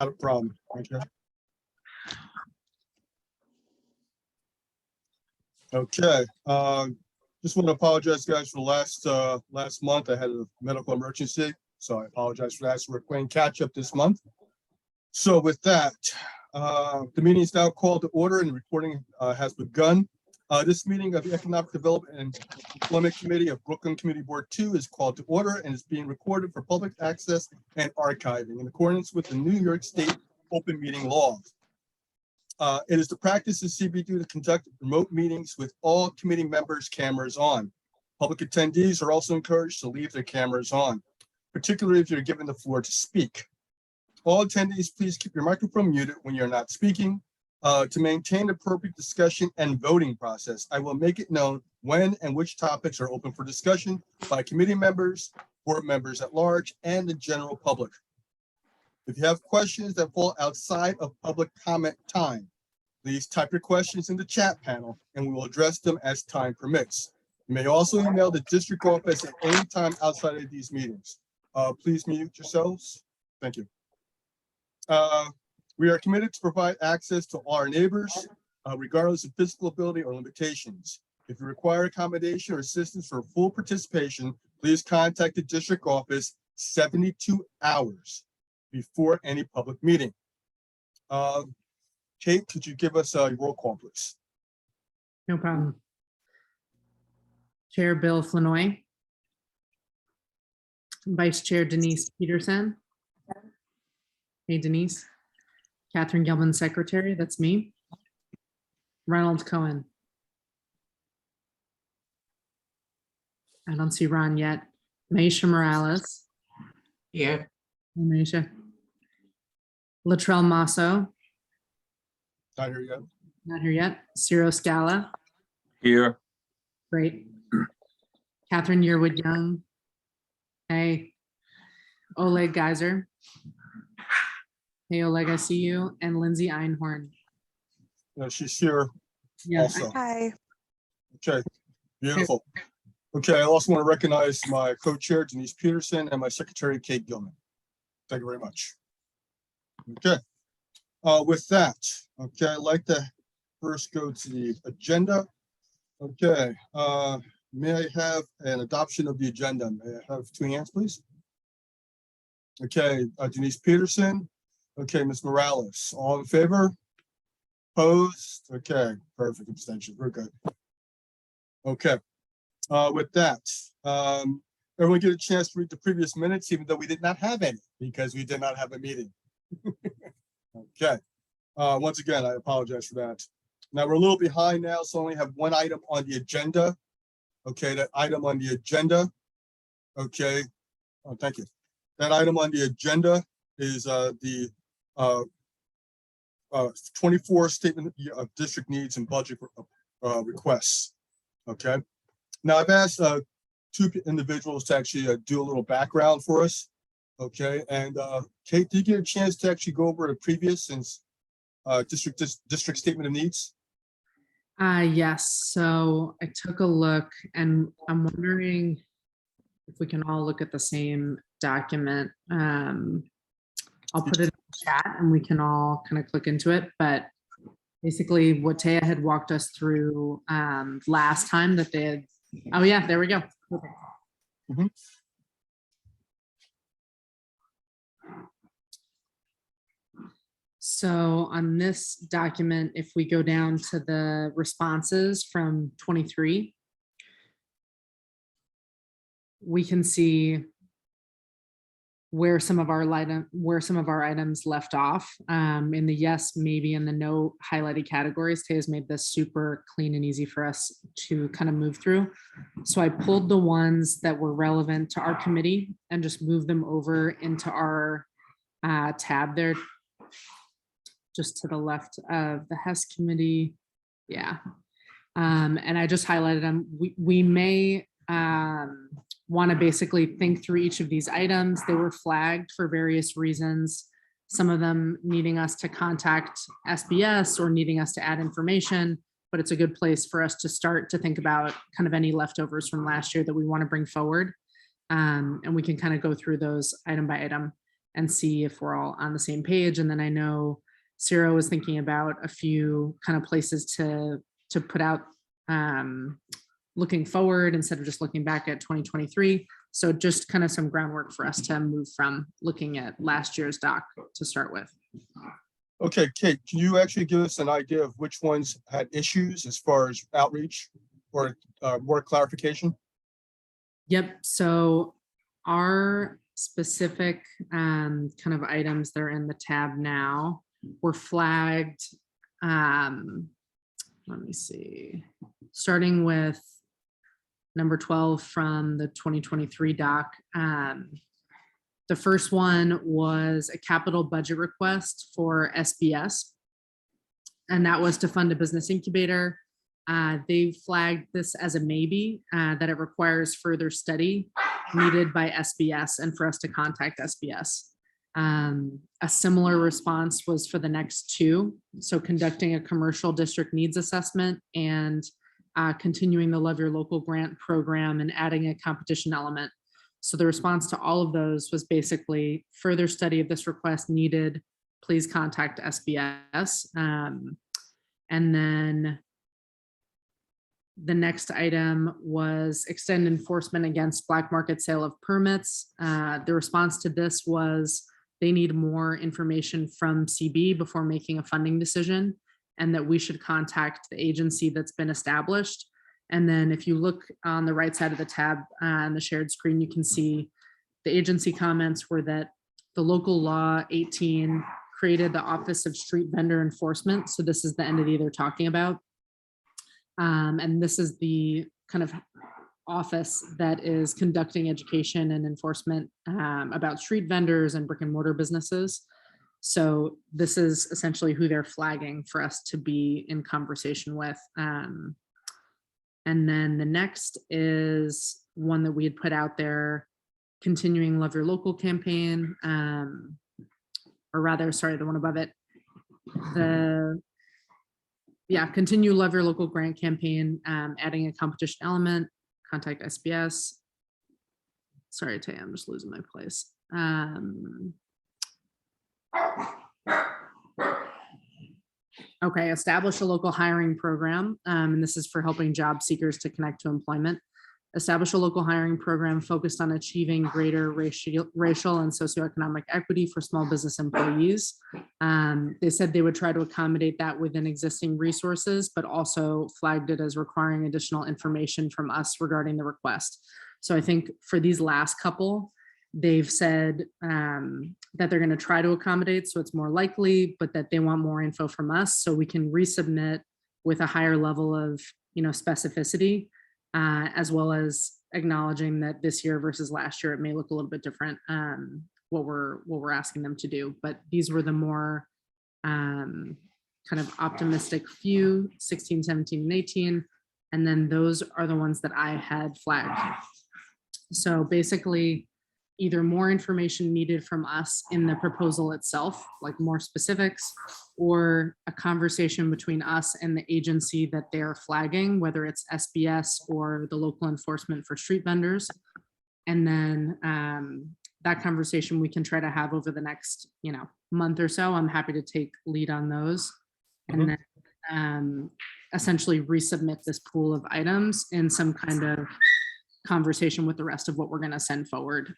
Not a problem. Okay. Okay. Just want to apologize, guys, for the last month. I had a medical emergency, so I apologize for that. So we're playing catch up this month. So with that, the meeting is now called to order and the recording has begun. This meeting of the Economic Development and Employment Committee of Brooklyn Community Board 2 is called to order and is being recorded for public access and archiving in accordance with the New York State open meeting laws. It is the practice of CB2 to conduct remote meetings with all committee members' cameras on. Public attendees are also encouraged to leave their cameras on, particularly if you're given the floor to speak. All attendees, please keep your microphone muted when you're not speaking. To maintain appropriate discussion and voting process, I will make it known when and which topics are open for discussion by committee members, board members at large, and the general public. If you have questions that fall outside of public comment time, please type your questions in the chat panel and we will address them as time permits. You may also email the district office at any time outside of these meetings. Please mute yourselves. Thank you. We are committed to provide access to all our neighbors, regardless of physical ability or limitations. If you require accommodation or assistance for full participation, please contact the district office 72 hours before any public meeting. Kate, could you give us your roll call, please? No problem. Chair Bill Flanoy. Vice Chair Denise Peterson. Hey, Denise. Catherine Gilman, Secretary, that's me. Ronald Cohen. I don't see Ron yet. Maisha Morales. Here. Maisha. Latrell Masso. Not here yet. Not here yet. Ciro Scala. Here. Great. Catherine Yearwood Young. Hey. Oleg Geiser. Hey, Oleg, I see you. And Lindsay Einhorn. No, she's here Yeah. also. Hi. Okay, beautiful. Okay, I also want to recognize my co-chair, Denise Peterson, and my secretary, Kate Gilman. Thank you very much. Okay, with that, okay, I'd like to first go to the agenda. Okay, may I have an adoption of the agenda? May I have 2 hands, please? Okay, Denise Peterson. Okay, Ms. Morales, all in favor? Opposed? Okay, perfect abstention. We're good. Okay, with that, everyone get a chance to read the previous minutes, even though we did not have any because we did not have a meeting. Okay, once again, I apologize for that. Now we're a little behind now, so I only have 1 item on the agenda. Okay, that item on the agenda. Okay, oh, thank you. That item on the agenda is the 24 statement of district needs and budget requests. Okay, now I've asked 2 individuals to actually do a little background for us. Okay, and Kate, did you get a chance to actually go over the previous district statement of needs? Yes, so I took a look and I'm wondering if we can all look at the same document. I'll put it in the chat and we can all kind of click into it, but basically what Taya had walked us through last time that they had, oh yeah, there we go. Okay. Mm-hmm. So on this document, if we go down to the responses from 23, we can see where some of our items left off. In the yes, maybe, and the no highlighted categories. Taya's made this super clean and easy for us to kind of move through. So I pulled the ones that were relevant to our committee and just moved them over into our tab there, just to the left of the HES committee. Yeah. And I just highlighted them. We may want to basically think through each of these items. They were flagged for various reasons. Some of them needing us to contact SBS or needing us to add information, but it's a good place for us to start to think about kind of any leftovers from last year that we want to bring forward. And we can kind of go through those item by item. and see if we're all on the same page. And then I know Sarah was thinking about a few kind of places to put out looking forward instead of just looking back at 2023. So just kind of some groundwork for us to move from looking at last year's doc to start with. Okay, Kate, can you actually give us an idea of which ones had issues as far as outreach or more clarification? Yep. So our specific kind of items that are in the tab now were flagged. Let me see, starting with number 12 from the 2023 doc. The first one was a capital budget request for SBS, and that was to fund a business incubator. They flagged this as a maybe, that it requires further study needed by SBS and for us to contact SBS. A similar response was for the next two. So conducting a commercial district needs assessment and continuing the Love Your Local grant program and adding a competition element. So the response to all of those was basically further study of this request needed, please contact SBS. And then the next item was extend enforcement against black market sale of permits. The response to this was they need more information from CB before making a funding decision, and that we should contact the agency that's been established. And then if you look on the right side of the tab on the shared screen, you can see the agency comments were that the local law 18 created the Office of Street Vendor Enforcement. So this is the entity they're talking about. And this is the kind of office that is conducting education and enforcement about street vendors and brick and mortar businesses. So this is essentially who they're flagging for us to be in conversation with. And then the next is one that we had put out there, continuing Love Your Local campaign, or rather, sorry, the one above it. Continue Love Your Local grant campaign, adding a competition element, contact SBS. Sorry, Tay, I'm just losing my place. Okay, establish a local hiring program, and this is for helping job seekers to connect to employment. Establish a local hiring program focused on achieving greater racial and socioeconomic equity for small business employees. They said they would try to accommodate that within existing resources, but also flagged it as requiring additional information from us regarding the request. So I think for these last couple, they've said that they're going to try to accommodate, so it's more likely, but that they want more info from us so we can resubmit with a higher level of, specificity, as well as acknowledging that this year versus last year it may look a little bit different, what we're asking them to do. But these were the more kind of optimistic few, 16, 17, and 18, and then those are the ones that I had flagged. So basically, either more information needed from us in the proposal itself, like more specifics, or a conversation between us and the agency that they're flagging, whether it's SBS or the local enforcement for street vendors. And then that conversation we can try to have over the next, month or so. I'm happy to take lead on those. And then essentially resubmit this pool of items in some kind of conversation with the rest of what we're going to send forward,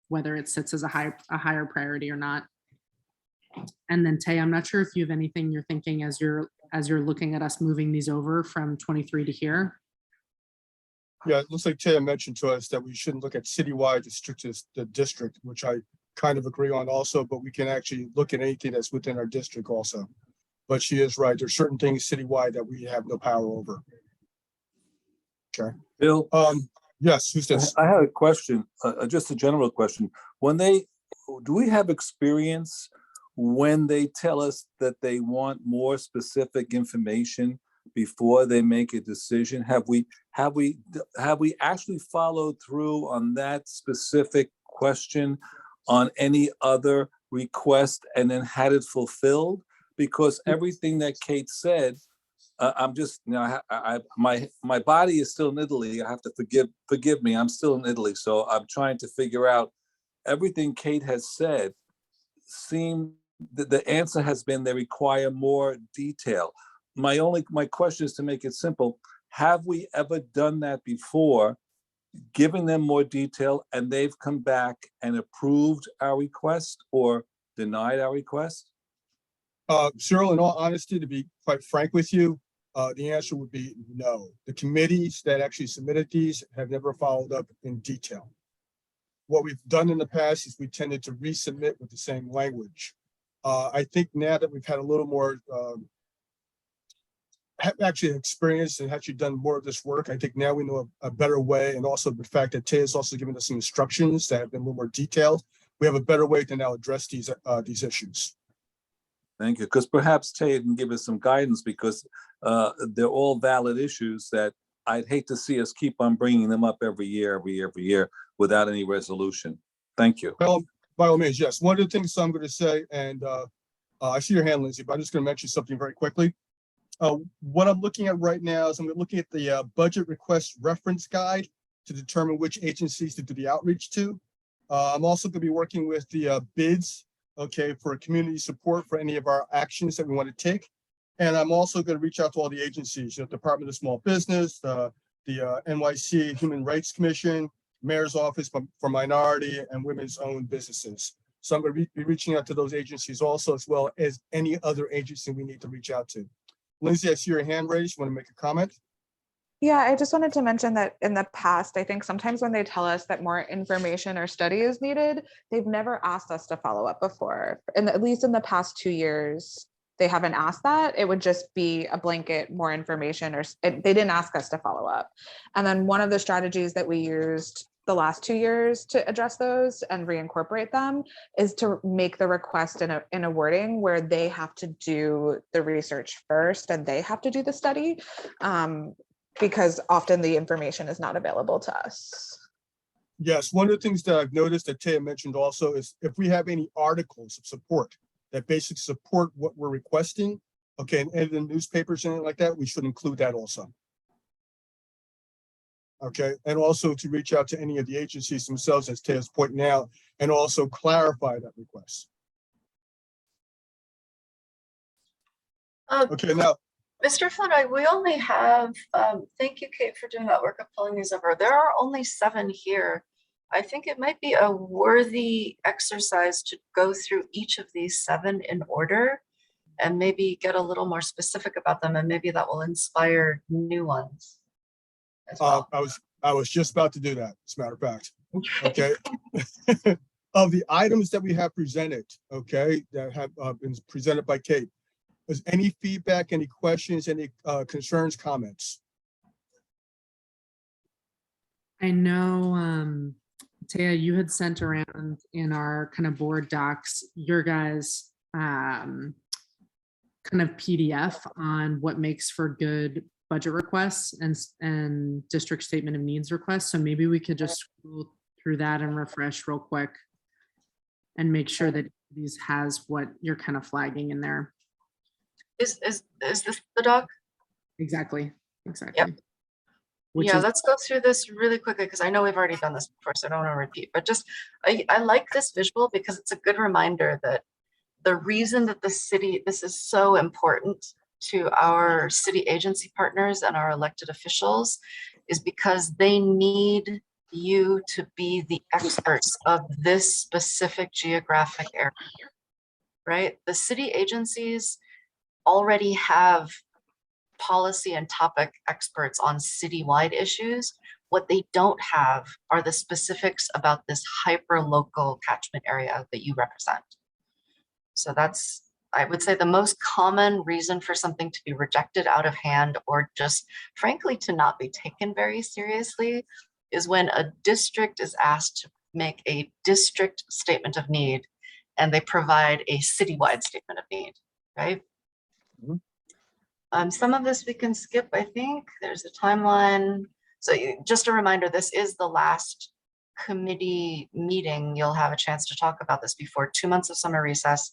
whether it sits as a higher priority or not. And then Tay, I'm not sure if you have anything you're thinking as you're looking at us moving these over from 23 to here. Yeah, it looks like Taya mentioned to us that we shouldn't look at citywide, the district, which I kind of agree on also, but we can actually look at anything that's within our district also. But she is right. There's certain things citywide that we have no power over. Okay. Bill, yes, who's this? I had a question, just a general question. Do we have experience when they tell us that they want more specific information before they make a decision? Have we actually followed through on that specific question on any other request and then had it fulfilled? Because everything that Kate said, I'm just my body is still in Italy. I have to forgive me. I'm still in Italy, so I'm trying to figure out everything Kate has said seem that the answer has been they require more detail. My question is to make it simple. Have we ever done that before, giving them more detail and they've come back and approved our request or denied our request? Cyril, in all honesty, to be quite frank with you, the answer would be no. The committees that actually submitted these have never followed up in detail. What we've done in the past is we tended to resubmit with the same language. I think now that we've had a little more have actually experienced and actually done more of this work, I think now we know a better way, and also the fact that Tay has also given us some instructions that have been a little more detailed. We have a better way to now address these issues. Thank you, because perhaps Tay can give us some guidance, because they're all valid issues that I'd hate to see us keep on bringing them up every year without any resolution. Thank you. Well, by all means, yes. One of the things I'm going to say, and I see your hand, Lindsay, but I'm just going to mention something very quickly. What I'm looking at right now is I'm looking at the budget request reference guide to determine which agencies to do the outreach to. I'm also going to be working with the bids, okay, for community support for any of our actions that we want to take. And I'm also going to reach out to all the agencies, Department of Small Business, the NYC Human Rights Commission, Mayor's Office for Minority and Women's Owned Businesses. So I'm going to be reaching out to those agencies also, as well as any other agency we need to reach out to. Lindsay, I see your hand raised. You want to make a comment? Yeah, I just wanted to mention that in the past, I think sometimes when they tell us that more information or study is needed, they've never asked us to follow up before. And at least in the past 2 years, they haven't asked that. It would just be a blanket more information, or they didn't ask us to follow up. And then one of the strategies that we used the last 2 years to address those and reincorporate them is to make the request in a wording where they have to do the research first and they have to do the study, because often the information is not available to us. Yes, one of the things that I've noticed that Taya mentioned also is if we have any articles of support that basically support what we're requesting, okay, and in the newspapers and anything like that, we should include that also. Okay, and also to reach out to any of the agencies themselves, as Taya's pointing out, and also clarify that request. Okay, now, Mr. Flynn, we only have, thank you, Kate, for doing that work of pulling these over. There are only 7 here. I think it might be a worthy exercise to go through each of these 7 in order and maybe get a little more specific about them, and maybe that will inspire new ones as well. I was just about to do that, as a matter of fact. Okay. Of the items that we have presented, okay, that have been presented by Kate, is any feedback, any questions, any concerns, comments? I know, Taya, you had sent around in our kind of board docs, your guys' kind of PDF on what makes for good budget requests and district statement of needs requests. So maybe we could just scroll through that and refresh real quick and make sure that these has what you're kind of flagging in there. Is this the doc? Exactly. Yep. Which Yeah, is, let's go through this really quickly, because I know we've already done this before, so I don't want to repeat, but just, I like this visual because it's a good reminder that the reason that this is so important to our city agency partners and our elected officials is because they need you to be the experts of this specific geographic area, right? The city agencies already have policy and topic experts on citywide issues. What they don't have are the specifics about this hyper-local catchment area that you represent. So that's, I would say, the most common reason for something to be rejected out of hand, or just frankly to not be taken very seriously, is when a district is asked to make a district statement of need and they provide a citywide statement of need, right? Some of this we can skip, I think. There's a timeline. So just a reminder, this is the last committee meeting. You'll have a chance to talk about this before 2 months of summer recess.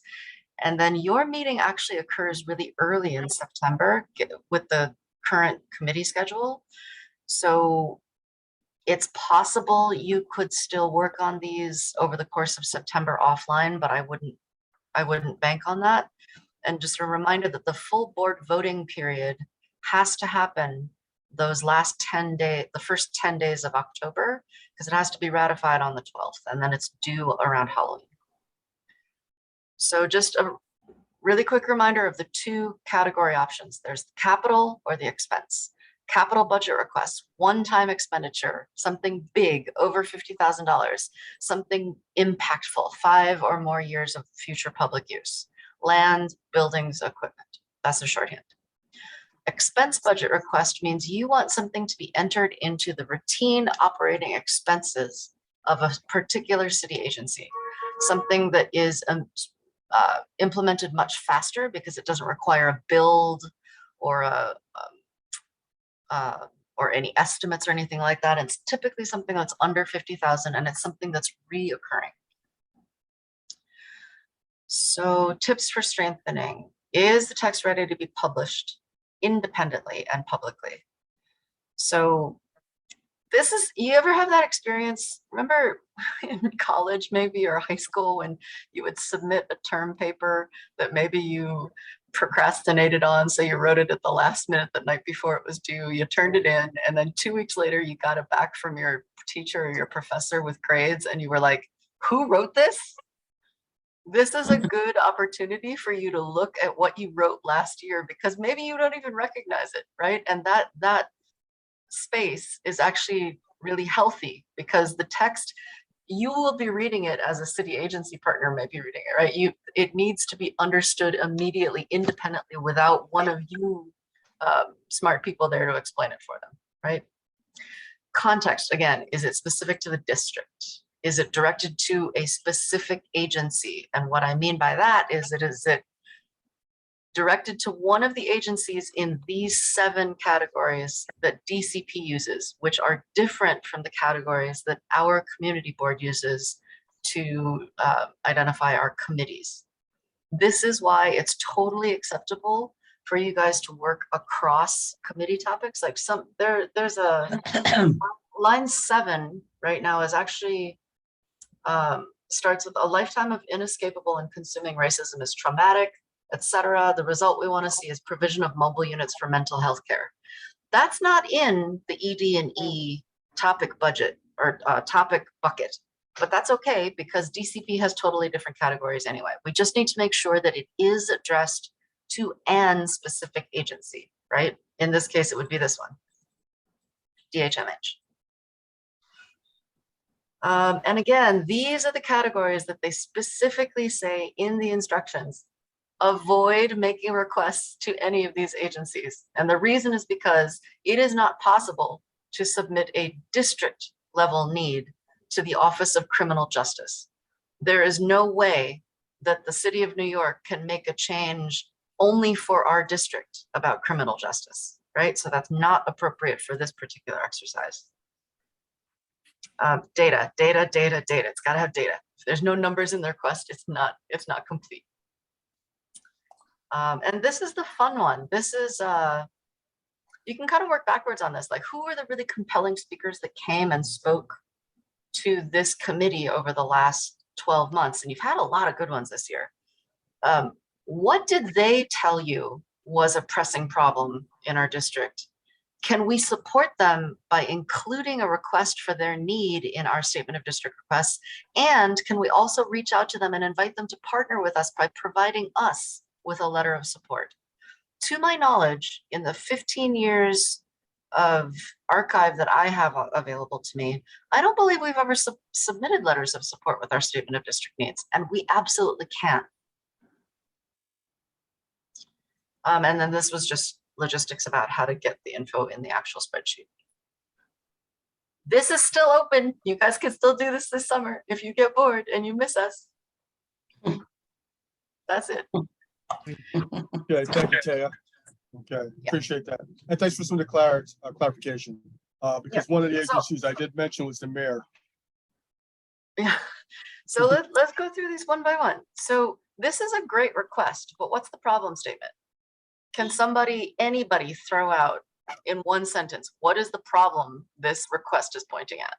And then your meeting actually occurs really early in September with the current committee schedule. So It's possible you could still work on these over the course of September offline, but I wouldn't bank on that. And just a reminder that the full board voting period has to happen those last 10 days, the first 10 days of October, because it has to be ratified on the 12th, and then it's due around Halloween. So just a really quick reminder of the two category options. There's the capital or the expense. Capital budget requests, one-time expenditure, something big, over $50,000, something impactful, 5 or more years of future public use. Land, buildings, equipment. That's a shorthand. Expense budget request means you want something to be entered into the routine operating expenses of a particular city agency. Something that is implemented much faster because it doesn't require a build or or any estimates or anything like that. It's typically something that's under 50,000, and it's something that's reoccurring. So tips for strengthening. Is the text ready to be published independently and publicly? So this is, you ever have that experience? Remember in college maybe, or high school, when you would submit a term paper that maybe you procrastinated on, so you wrote it at the last minute the night before it was due, you turned it in, and then 2 weeks later you got it back from your teacher or your professor with grades, and you were like, who wrote this? This is a good opportunity for you to look at what you wrote last year, because maybe you don't even recognize it, right? And that space is actually really healthy, because the text, you will be reading it as a city agency partner may be reading it, right? It needs to be understood immediately, independently, without one of you smart people there to explain it for them, right? Context, again, is it specific to the district? Is it directed to a specific agency? And what I mean by that is it directed to one of the agencies in these 7 categories that DCP uses, which are different from the categories that our community board uses to identify our committees. This is why it's totally acceptable for you guys to work across committee topics. Like there's a line 7 right now is actually starts with a lifetime of inescapable and consuming racism is traumatic, etc. The result we want to see is provision of mobile units for mental health care. That's not in the ED&E topic budget or topic bucket, but that's okay, because DCP has totally different categories anyway. We just need to make sure that it is addressed to an specific agency, right? In this case, it would be this one, DHMH. And again, these are the categories that they specifically say in the instructions. Avoid making requests to any of these agencies. And the reason is because it is not possible to submit a district level need to the Office of Criminal Justice. There is no way that the City of New York can make a change only for our district about criminal justice, right? So that's not appropriate for this particular exercise. Data. It's got to have data. If there's no numbers in the request, it's not complete. And this is the fun one. This is, you can kind of work backwards on this. Like, who are the really compelling speakers that came and spoke to this committee over the last 12 months? And you've had a lot of good ones this year. What did they tell you was a pressing problem in our district? Can we support them by including a request for their need in our statement of district requests? And can we also reach out to them and invite them to partner with us by providing us with a letter of support? To my knowledge, in the 15 years of archive that I have available to me, I don't believe we've ever submitted letters of support with our statement of district needs, and we absolutely can. And then this was just logistics about how to get the info in the actual spreadsheet. This is still open. You guys can still do this summer if you get bored and you miss us. That's it. Okay, thank you, Taya. Okay, appreciate that. And thanks for some of the clarification. Because one of the agencies I did mention was the mayor. Yeah. So let's go through these one by one. So this is a great request, but what's the problem statement? Can anybody throw out in one sentence, what is the problem this request is pointing at?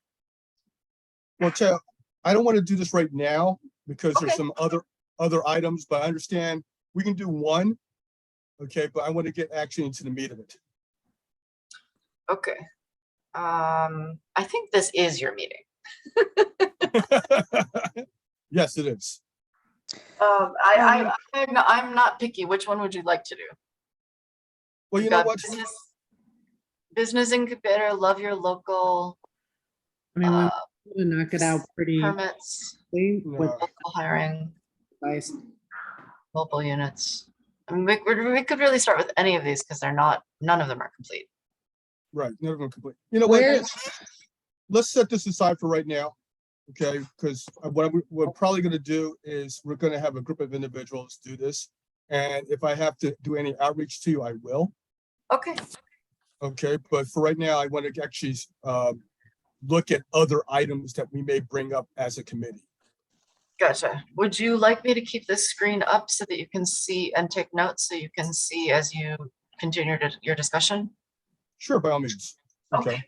Well, Chad, I don't want to do this right now because there's Okay. some other items, but I understand we can do one. Okay, but I want to get actually into the meat of it. Okay. I think this is your meeting. Yes, it is. I'm not picky. Which one would you like to do? Well, you We've know got what? Business incubator, love your local, I mean, we would knock it out pretty permits, quickly with No. local hiring, advice. mobile units. I mean, we could really start with any of these because none of them are complete. Right, never gonna complete. You know what? Where- Let's set this aside for right now, okay? Because what we're probably gonna do is we're gonna have a group of individuals do this. And if I have to do any outreach to you, I will, Okay. okay? But for right now, I want to actually look at other items that we may bring up as a committee. Gotcha. Would you like me to keep this screen up so that you can see and take notes so you can see as you continue your discussion? Sure, by all means. Okay.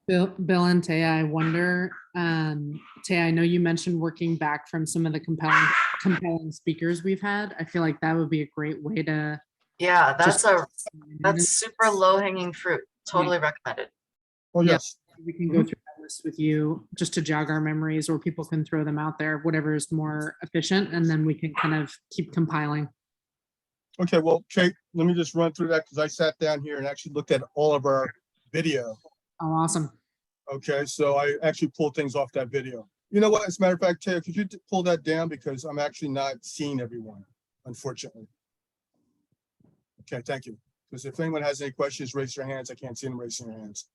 Bill and Taya, I wonder, Taya, I know you mentioned working back from some of the compelling speakers we've had. I feel like that would be a great way to. Yeah, Just- that's super low hanging fruit. Totally recommended. Oh, Yeah. yes. We can go through that list with you just to jog our memories, or people can throw them out there, whatever is more efficient, and then we can kind of keep compiling. Okay, well, Kate, let me just run through that because I sat down here and actually looked at all of our video. Oh, awesome. Okay, so I actually pulled things off that video. You know what? As a matter of fact, Taya, could you pull that down because I'm actually not seeing everyone, unfortunately. Okay, thank you. Because if anyone has any questions, raise your hands. I can't see them raising their hands.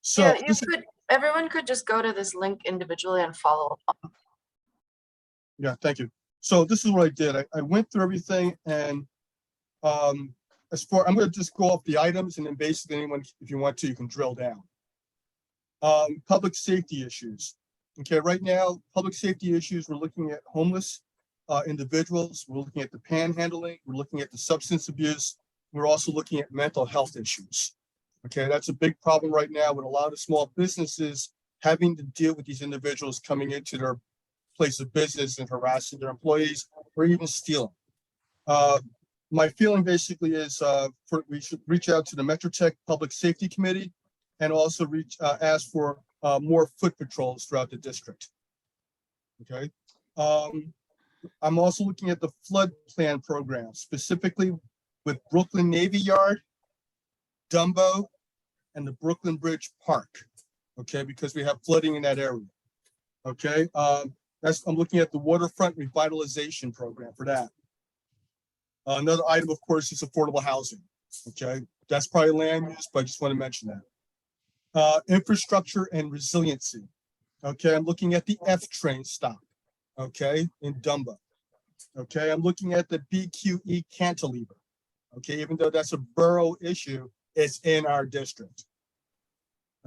So Yeah, everyone could just go to this link individually and follow along. yeah, thank you. So this is what I did. I went through everything and I'm going to just go off the items and then basically anyone, if you want to, you can drill down. Public safety issues. Okay, right now, public safety issues, we're looking at homeless individuals. We're looking at the panhandling. We're looking at the substance abuse. We're also looking at mental health issues. Okay, that's a big problem right now with a lot of small businesses having to deal with these individuals coming into their place of business and harassing their employees or even stealing. My feeling basically is we should reach out to the Metro Tech Public Safety Committee and also ask for more foot patrols throughout the district. Okay. I'm also looking at the flood plan program, specifically with Brooklyn Navy Yard, Dumbo, and the Brooklyn Bridge Park. Okay, because we have flooding in that area. Okay, I'm looking at the waterfront revitalization program for that. Another item, of course, is affordable housing. Okay, that's probably land use, but I just want to mention that. Infrastructure and resiliency. Okay, I'm looking at the F train stop. Okay, in Dumbo. Okay, I'm looking at the BQE cantilever. Okay, even though that's a borough issue, it's in our district.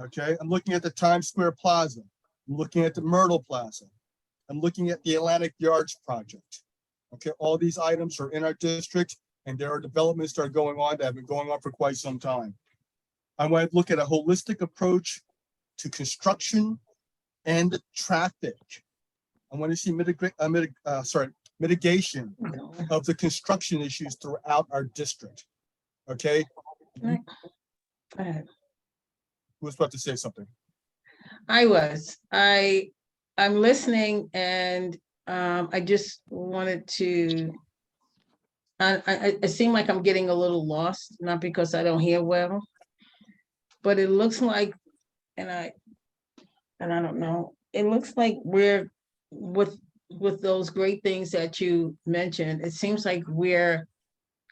Okay, I'm looking at the Times Square Plaza. I'm looking at the Myrtle Plaza. I'm looking at the Atlantic Yards project. Okay, all these items are in our district and there are developments that are going on that have been going on for quite some time. I want to look at a holistic approach to construction and traffic. I want to see mitigation of the construction issues throughout our district. Okay. Go ahead. Who was about to say something? I'm listening and I just wanted to, it seemed like I'm getting a little lost, not because I don't hear well, but it looks like, and I don't know, it looks like we're with those great things that you mentioned, it seems like we're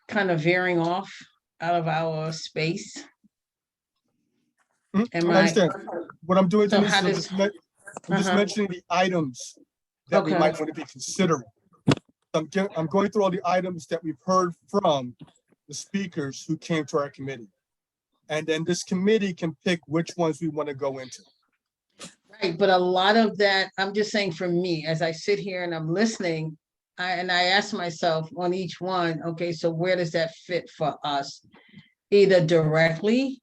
kind of veering off out of our space. I understand. What I'm doing, So Denise, how is does- I'm just mentioning the items that we Okay. might want to be considering. I'm going through all the items that we've heard from the speakers who came to our committee. And then this committee can pick which ones we want to go into. Right, but a lot of that, I'm just saying for me, as I sit here and I'm listening, I ask myself on each one, okay, so where does that fit for us? Either directly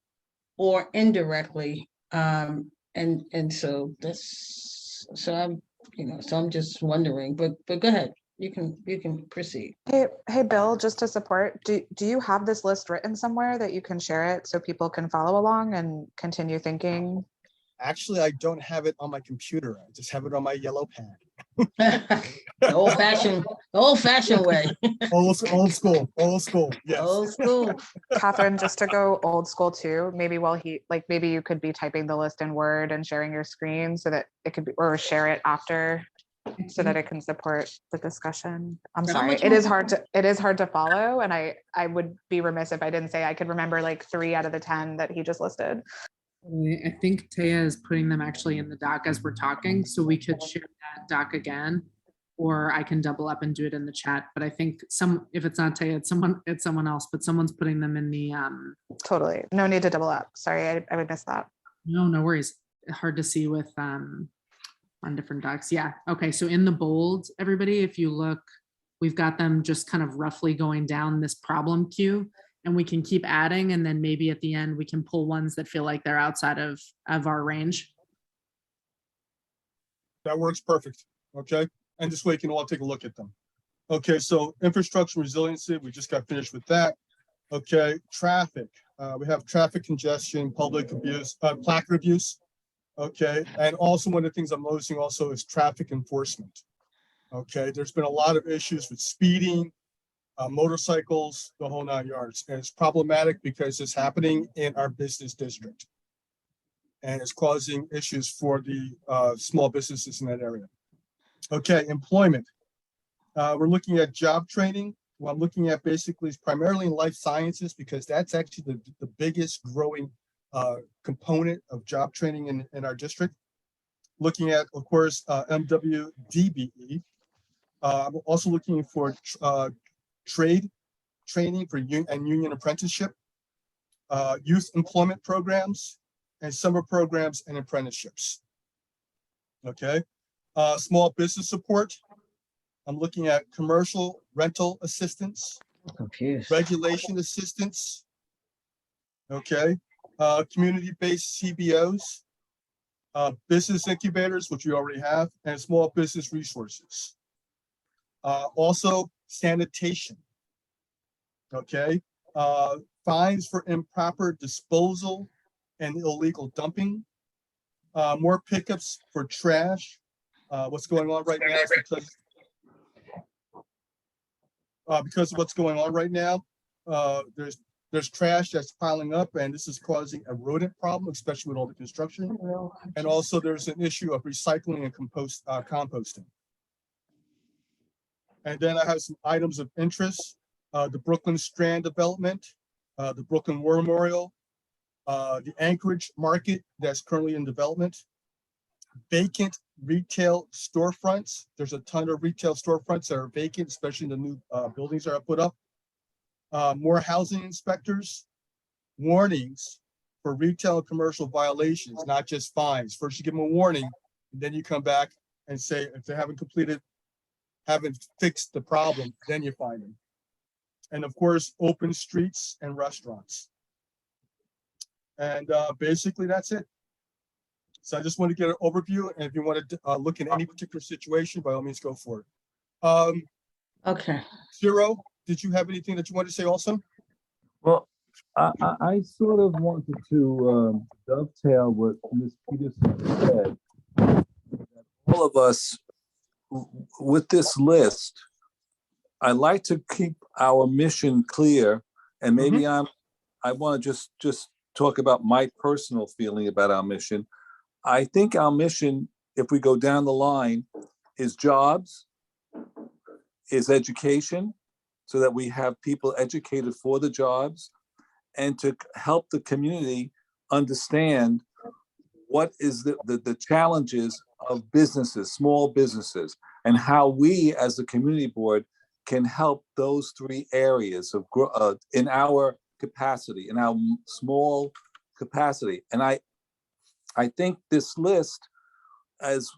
or indirectly. And so I'm, so I'm just wondering, but go ahead. You can proceed. Hey, Bill, just to support, do you have this list written somewhere that you can share it so people can follow along and continue thinking? Actually, I don't have it on my computer. I just have it on my yellow pad. The old fashioned way. Old school, yes. Old school. Catherine, just to go old school too, maybe maybe you could be typing the list in Word and sharing your screen so that it could be, or share it after so that it can support the discussion. I'm How sorry, much it more- is hard to follow. And I would be remiss if I didn't say I could remember like 3 out of the 10 that he just listed. I think Taya is putting them actually in the doc as we're talking, so we could share that doc again, or I can double up and do it in the chat. But I think if it's not Taya, it's someone else, but someone's putting them in the, Totally. No need to double up. Sorry, I would miss that. no worries. Hard to see with, on different docs. Yeah. Okay. So in the bold, everybody, if you look, we've got them just kind of roughly going down this problem queue, and we can keep adding. And then maybe at the end, we can pull ones that feel like they're outside of our range. That works perfect. Okay. And this way you can all take a look at them. Okay. So infrastructure resiliency, we just got finished with that. Okay. Traffic. We have traffic congestion, public abuse, placard abuse. Okay. And also one of the things I'm noticing also is traffic enforcement. Okay. There's been a lot of issues with speeding, motorcycles, the whole 9 yards. And it's problematic because it's happening in our business district. And it's causing issues for the small businesses in that area. Okay, employment. We're looking at job training. What I'm looking at basically is primarily in life sciences, because that's actually the biggest growing component of job training in our district. Looking at, of course, MWDBE. I'm also looking for trade training for union apprenticeship, youth employment programs, and summer programs and apprenticeships. Okay, small business support. I'm looking at commercial rental assistance, Confused. regulation assistance. Okay, community-based CBOs, business incubators, which we already have, and small business resources. Also sanitation. Okay, fines for improper disposal and illegal dumping. More pickups for trash. What's going on right now is because of what's going on right now, there's trash that's piling up, and this is causing a rodent problem, especially with all the construction. And also there's an issue of recycling and composting. And then I have some items of interest. The Brooklyn Strand development, the Brooklyn War Memorial, the Anchorage Market that's currently in development, vacant retail storefronts. There's a ton of retail storefronts that are vacant, especially in the new buildings that are put up. More housing inspectors, warnings for retail and commercial violations, not just fines. First you give them a warning, and then you come back and say, if they haven't fixed the problem, then you fine them. And of course, open streets and restaurants. And basically that's it. So I just want to get an overview, and if you want to look at any particular situation, by all means, go for it. Okay. Zero, did you have anything that you wanted to say also? Well, I sort of wanted to dovetail what Ms. Peterson said. All of us, with this list, I like to keep our mission clear, and maybe I want to just talk about my personal feeling about our mission. I think our mission, if we go down the line, is jobs, is education, so that we have people educated for the jobs, and to help the community understand what is the challenges of businesses, small businesses, and how we as the community board can help those 3 areas of in our capacity, in our small capacity. And I think this list, as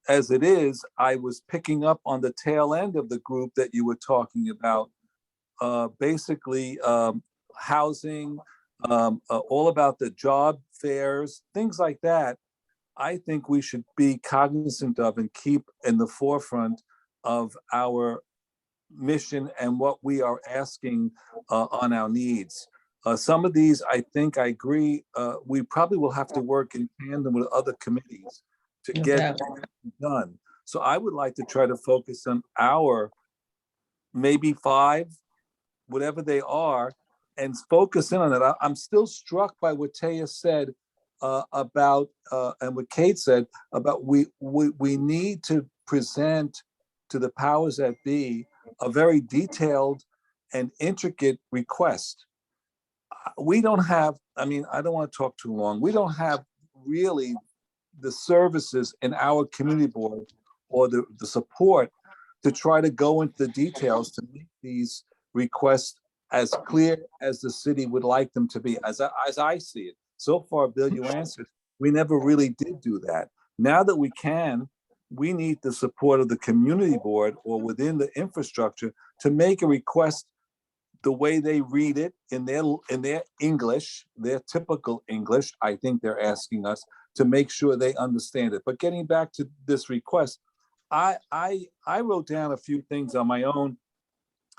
it is, I was picking up on the tail end of the group that you were talking about, basically housing, all about the job fairs, things like that. I think we should be cognizant of and keep in the forefront of our mission and what we are asking on our needs. Some of these, I think I agree, we probably will have to work in tandem with other committees to get done. So I would like to try to focus on our maybe 5, whatever they are, and focus in on it. I'm still struck by what Taya said about, and what Kate said about we need to present to the powers that be a very detailed and intricate request. We don't have, I mean, I don't want to talk too long. We don't have really the services in our community board or the support to try to go into the details to make these requests as clear as the city would like them to be, as I see it. So far, Bill, you answered, we never really did do that. Now that we can, we need the support of the community board or within the infrastructure to make a request the way they read it in their English, their typical English. I think they're asking us to make sure they understand it. But getting back to this request, I wrote down a few things on my own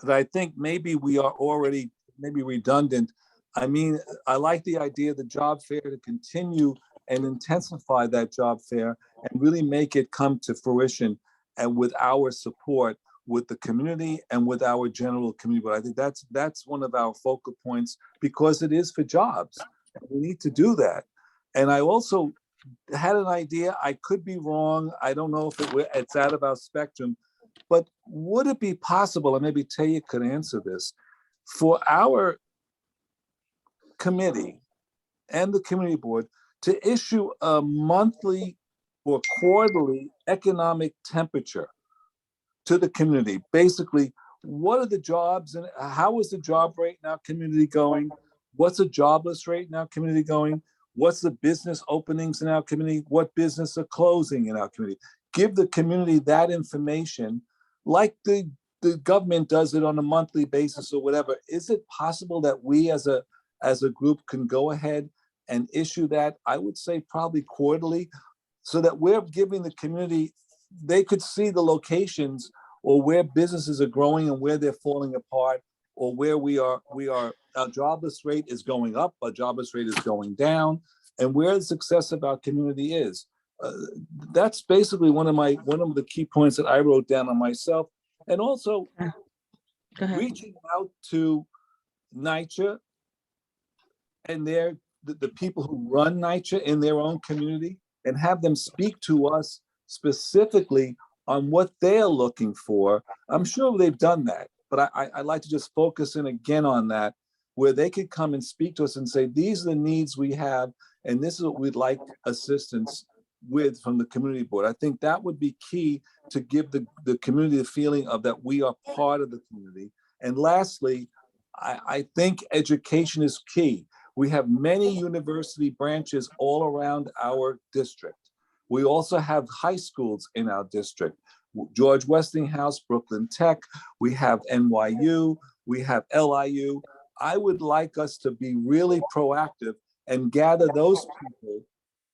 that I think maybe we are already maybe redundant. I mean, I like the idea of the job fair to continue and intensify that job fair and really make it come to fruition, and with our support with the community and with our general community. But I think that's one of our focal points because it is for jobs. We need to do that. And I also had an idea, I could be wrong, I don't know if it's out of our spectrum, but would it be possible, and maybe Taya could answer this, for our committee and the community board to issue a monthly or quarterly economic temperature to the community? Basically, what are the jobs and how is the job rate in our community going? What's the jobless rate in our community going? What's the business openings in our community? What business are closing in our community? Give the community that information like the government does it on a monthly basis or whatever. Is it possible that we as a group can go ahead and issue that? I would say probably quarterly, so that we're giving the community, they could see the locations or where businesses are growing and where they're falling apart, or where our jobless rate is going up, our jobless rate is going down, and where the success of our community is. That's basically one of the key points that I wrote down on myself. And also reaching out to NYCHA and the people who run NYCHA in their own community, and have them speak to us specifically on what they're looking for. I'm sure they've done that, but I'd like to just focus in again on that, where they could come and speak to us and say, these are the needs we have, and this is what we'd like assistance with from the community board. I think that would be key to give the community the feeling of that we are part of the community. And lastly, I think education is key. We have many university branches all around our district. We also have high schools in our district. George Westinghouse, Brooklyn Tech, we have NYU, we have LIU. I would like us to be really proactive and gather those people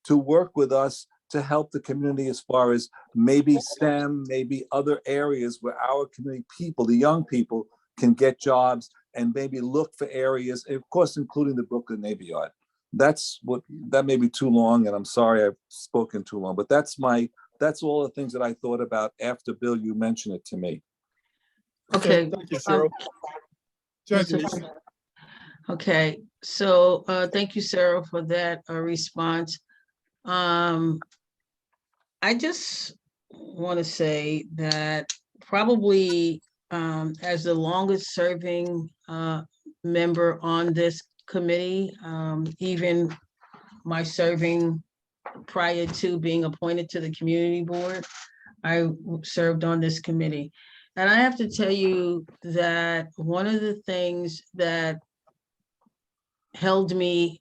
to work with us to help the community as far as maybe STEM, maybe other areas where our community people, the young people, can get jobs and maybe look for areas, of course, including the Brooklyn Navy Yard. That may be too long, and I'm sorry I've spoken too long, but that's all the things that I thought about after, Bill, you mentioned it to me. Okay. Thank you, Cheryl. Okay, so thank you, Sarah, for that response. I just want to say that probably as the longest serving member on this committee, even my serving prior to being appointed to the community board, I served on this committee. And I have to tell you that one of the things that held me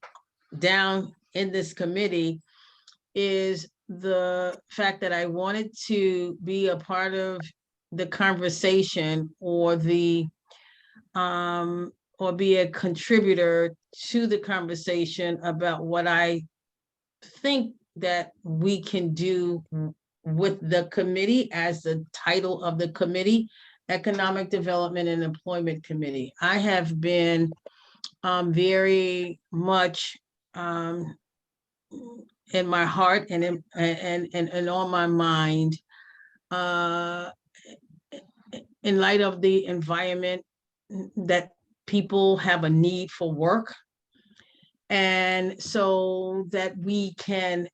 down in this committee is the fact that I wanted to be a part of the conversation or the or be a contributor to the conversation about what I think that we can do with the committee, as the title of the committee, Economic Development and Employment Committee. I have been very much in my heart and on my mind, in light of the environment, that people have a need for work, and so that we can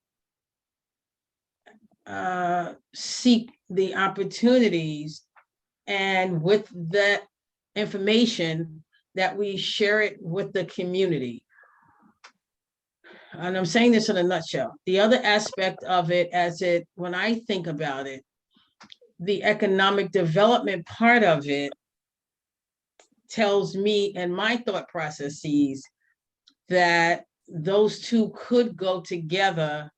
seek the opportunities, and with that information, that we share it with the community. And I'm saying this in a nutshell. The other aspect of it, when I think about it, the economic development part of it tells me and my thought processes that those two could go together,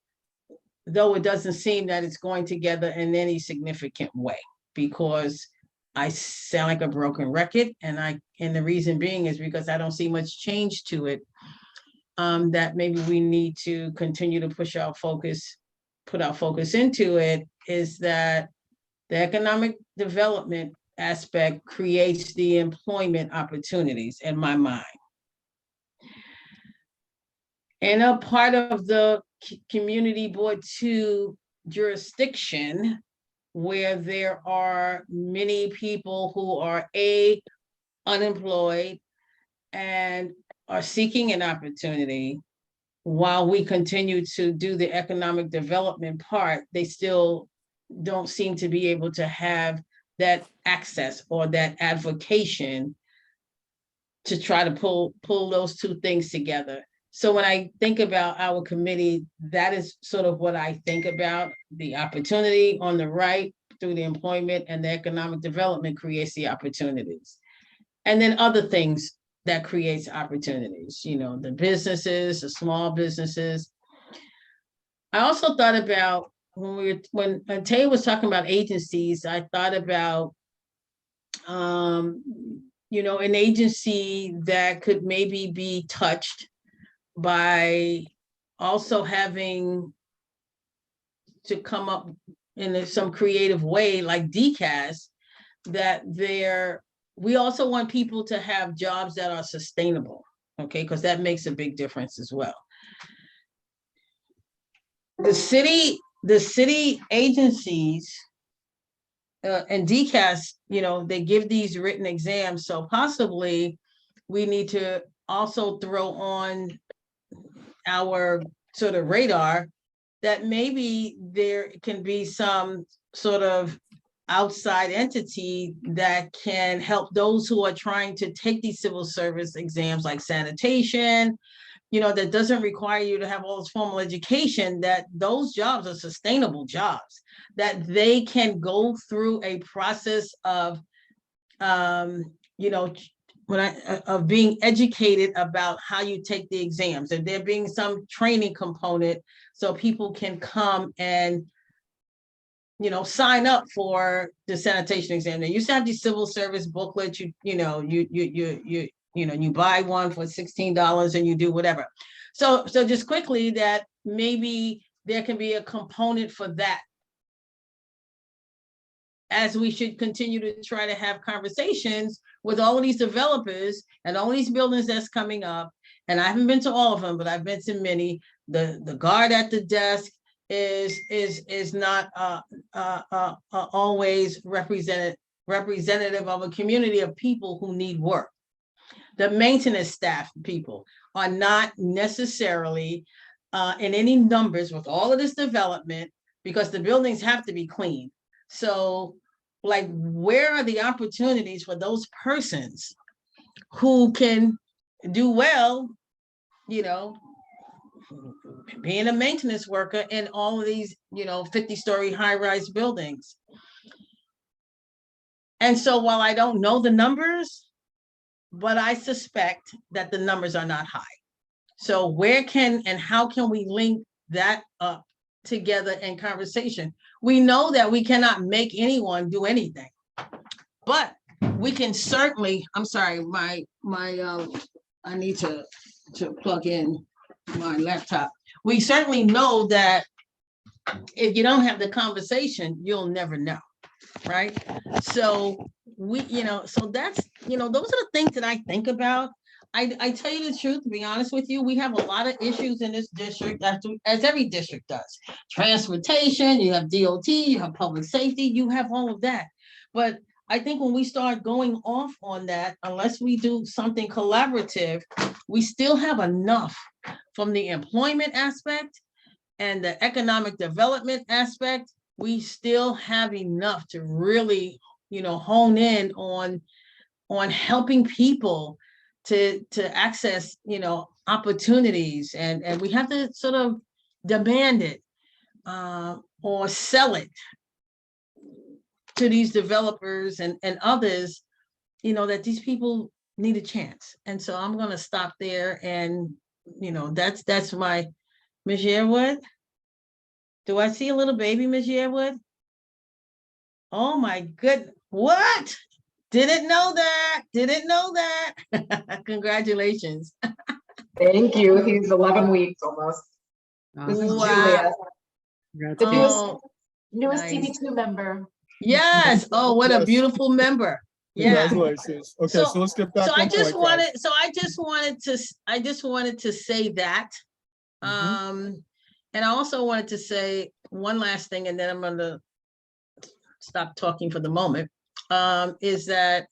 though it doesn't seem that it's going together in any significant way, because I sound like a broken record, and the reason being is because I don't see much change to it. That maybe we need to continue to put our focus into it, is that the economic development aspect creates the employment opportunities in my mind. And a part of the community board 2 jurisdiction, where there are many people who are unemployed and are seeking an opportunity, while we continue to do the economic development part, they still don't seem to be able to have that access or that advocation to try to pull those two things together. So when I think about our committee, that is sort of what I think about. The opportunity on the right through the employment, and the economic development creates the opportunities. And then other things that creates opportunities, the businesses, the small businesses. I also thought about when Tay was talking about agencies, I thought about, an agency that could maybe be touched by also having to come up in some creative way, like DCAS, that we also want people to have jobs that are sustainable, okay? Because that makes a big difference as well. The city agencies and DCAS, they give these written exams, so possibly we need to also throw on our sort of radar that maybe there can be some sort of outside entity that can help those who are trying to take these civil service exams, like sanitation, that doesn't require you to have all this formal education, that those jobs are sustainable jobs, that they can go through a process of, of being educated about how you take the exams, and there being some training component so people can come and sign up for the sanitation exam. They used to have these civil service booklets. You buy one for $16 and you do whatever. So just quickly, that maybe there can be a component for that, as we should continue to try to have conversations with all of these developers and all these buildings that's coming up. And I haven't been to all of them, but I've been to many. The guard at the desk is not always representative of a community of people who need work. The maintenance staff people are not necessarily in any numbers with all of this development, because the buildings have to be clean. So, like, where are the opportunities for those persons who can do well, being a maintenance worker in all of these, 50-story high-rise buildings? And so while I don't know the numbers, but I suspect that the numbers are not high. So where can and how can we link that up together in conversation? We know that we cannot make anyone do anything, but we can certainly, I'm sorry, I need to plug in my laptop. We certainly know that if you don't have the conversation, you'll never know, right? So so that's, those are the things that I think about. I tell you the truth, to be honest with you, we have a lot of issues in this district, as every district does. Transportation, you have DOT, you have public safety, you have all of that. But I think when we start going off on that, unless we do something collaborative, we still have enough from the employment aspect and the economic development aspect. We still have enough to really, hone in on helping people to access, opportunities, and we have to sort of demand it or sell it to these developers and others, that these people need a chance. And so I'm going to stop there. And, that's my, Ms. Yearwood. Do I see a little baby, Ms. Yearwood? Oh my goodness. What? Didn't know that. Congratulations. Thank you. He's 11 weeks almost. This is Julia, the newest Nice. CB2 member. Yes. Oh, what a Yes. beautiful member. Yeah. Congratulations. Okay, so let's get back So on I just point, guys. I just wanted to say that. And I also wanted to say one last thing, and then I'm going to stop talking for the moment, is that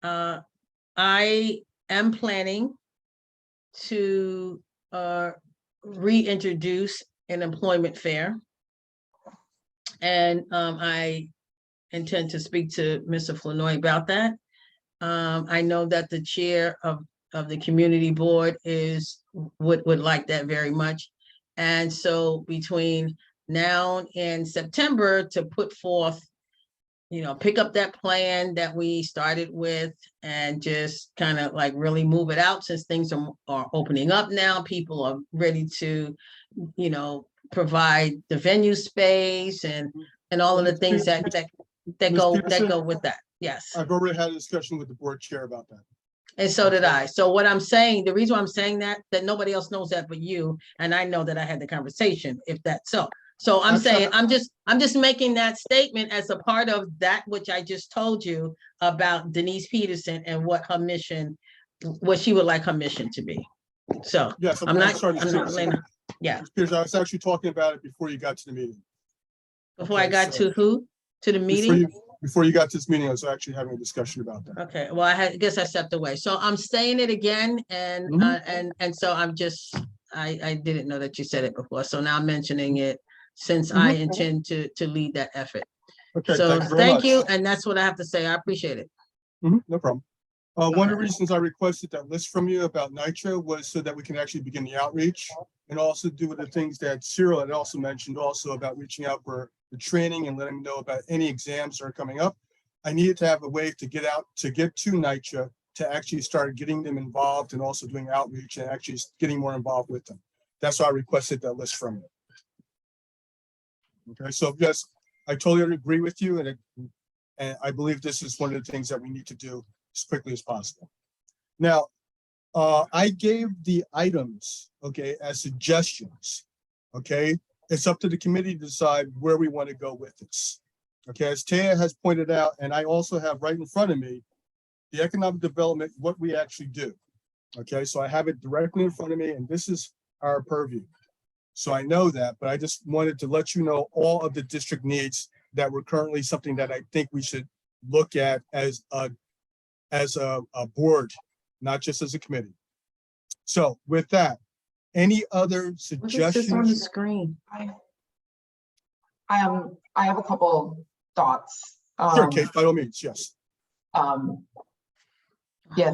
I am planning to reintroduce an employment fair. And I intend to speak to Mr. Flournoy about that. I know that the chair of the community board would like that very much. And so between now and September, to put forth, pick up that plan that we started with and just kind of like really move it out, since things are opening up now. People are ready to, provide the venue space and all of the things that go with that. Yes. I've already had a discussion with the board chair about that. And so did I. So what I'm saying, the reason why I'm saying that nobody else knows that but you, and I know that I had the conversation, if that's so. So I'm saying, I'm just making that statement as a part of that which I just told you about Denise Peterson and what she would like her mission to be. So Yes, I'm not yeah. Because I was actually talking about it before you got to the meeting. Before I got to who? To the meeting? Before you got to this meeting, I was actually having a discussion about that. Okay, well, I guess I stepped away. So I'm saying it again, and and so I didn't know that you said it before. So now I'm mentioning it, since I intend to lead that effort. Okay, So thank you, and that's what I have to say. I appreciate it. No problem. One of the reasons I requested that list from you about NITRA was so that we can actually begin the outreach, and also do the things that Cyril had also mentioned, also about reaching out for the training and letting them know about any exams that are coming up. I needed to have a way to get to NITRA to actually start getting them involved, and also doing outreach and actually getting more involved with them. That's why I requested that list from you. Okay, so yes, I totally agree with you, and I believe this is one of the things that we need to do as quickly as possible. Now, I gave the items, okay, as suggestions, okay? It's up to the committee to decide where we want to go with this. Okay, as Taya has pointed out, and I also have right in front of me, the economic development, what we actually do. Okay, so I have it directly in front of me, and this is our purview. So I know that, but I just wanted to let you know all of the district needs that were currently something that I think we should look at as a board, not just as a committee. So with that, any other suggestions? On the screen. I have a couple thoughts. Sure, Kate, by all means, yes. Yeah,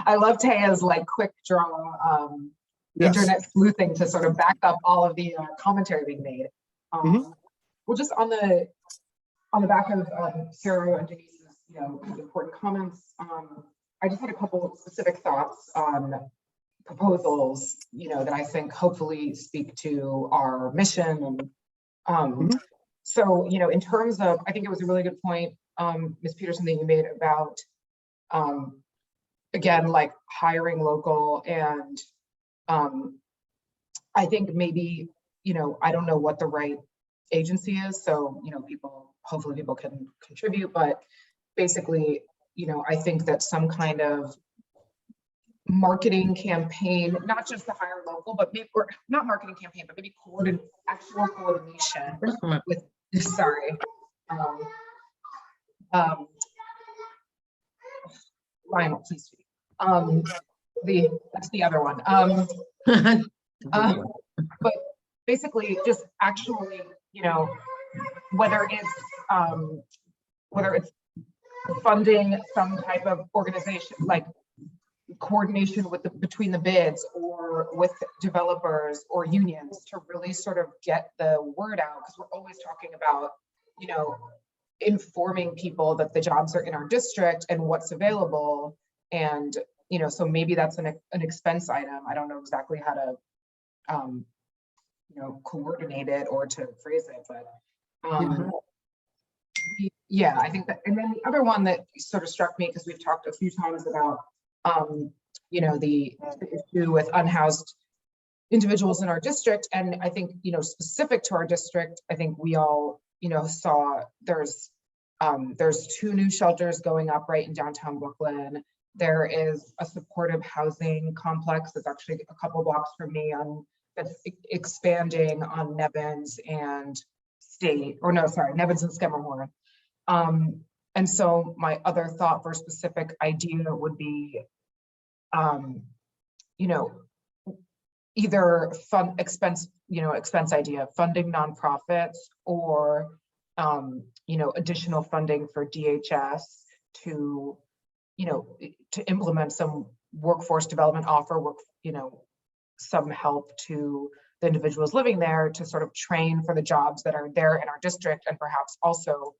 I love Taya's like quick draw Yes. internet sleuthing to sort of back up all of the commentary being made. Well, just on the back of Sarah and Denise's important comments, I just had a couple of specific thoughts on proposals, that I think hopefully speak to our mission. And so, in terms of, I think it was a really good point Ms. Peterson, that you made about, again, like hiring local, and I think maybe, I don't know what the right agency is, so, hopefully people can contribute, but basically, I think that some kind of marketing campaign, not just to hire local, but maybe, or not marketing campaign, but maybe actual coordination with, sorry. Lionel, please speak. That's the other one. But basically just actually, whether it's funding some type of organization, like coordination between the bids or with developers or unions, to really sort of get the word out, because we're always talking about, informing people that the jobs are in our district and what's available. And, so maybe that's an expense item. I don't know exactly how to, coordinate it or to phrase it, but yeah, I think that. And then the other one that sort of struck me, because we've talked a few times about, the issue with unhoused individuals in our district. And I think, specific to our district, I think we all, saw there's 2 new shelters going up right in downtown Brooklyn. There is a supportive housing complex that's actually a couple blocks from me that's expanding on Nevins and Nevins and Skemmerhorn. And so my other thought for a specific idea would be, either expense idea, funding nonprofits, or, additional funding for DHS to implement some workforce development, offer some help to the individuals living there to sort of train for the jobs that are there in our district, and perhaps also,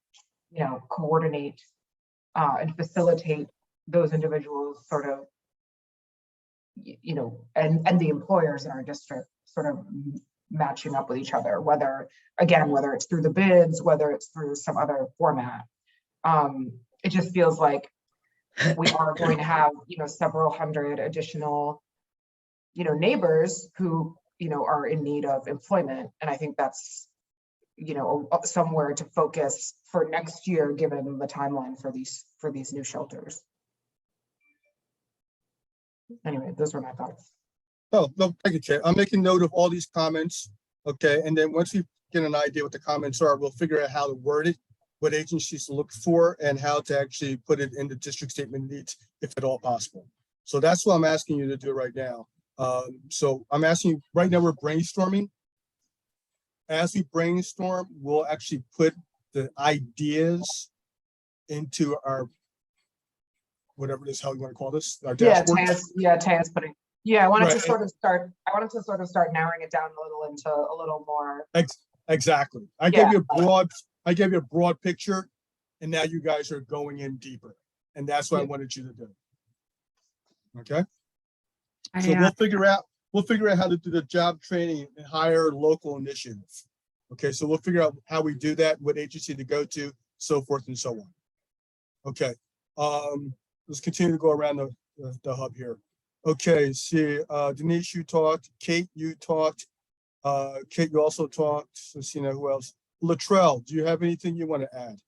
coordinate and facilitate those individuals sort of, and the employers in our district sort of matching up with each other, whether it's through the bids, whether it's through some other format. It just feels like we are going to have, several hundred additional, neighbors who, are in need of employment. And I think that's, somewhere to focus for next year, given the timeline for these new shelters. Anyway, those were my thoughts. Oh, no, thank you, Chair. I'm making note of all these comments. Okay, and then once we get an idea what the comments are, we'll figure out how to word it, what agencies to look for, and how to actually put it in the district statement of needs, if at all possible. So that's what I'm asking you to do right now. So I'm asking you, right now we're brainstorming. As we brainstorm, we'll actually put the ideas into our, whatever it is, how you want to call this, our dashboard. Taya's putting. Yeah, I wanted Right. to sort of start narrowing it down a little more. Exactly. I gave you a broad picture, and now you guys are going in deeper, and that's what I wanted you to do. Okay. So we'll figure out how to do the job training and hire local initiatives. Okay, so we'll figure out how we do that, what agency to go to, so forth and so on. Okay. Let's continue to go around the hub here. Okay, see, Denise, you talked. Kate, you talked. Kate, you also talked. Let's see now who else. Latrell, do you have anything you want to add?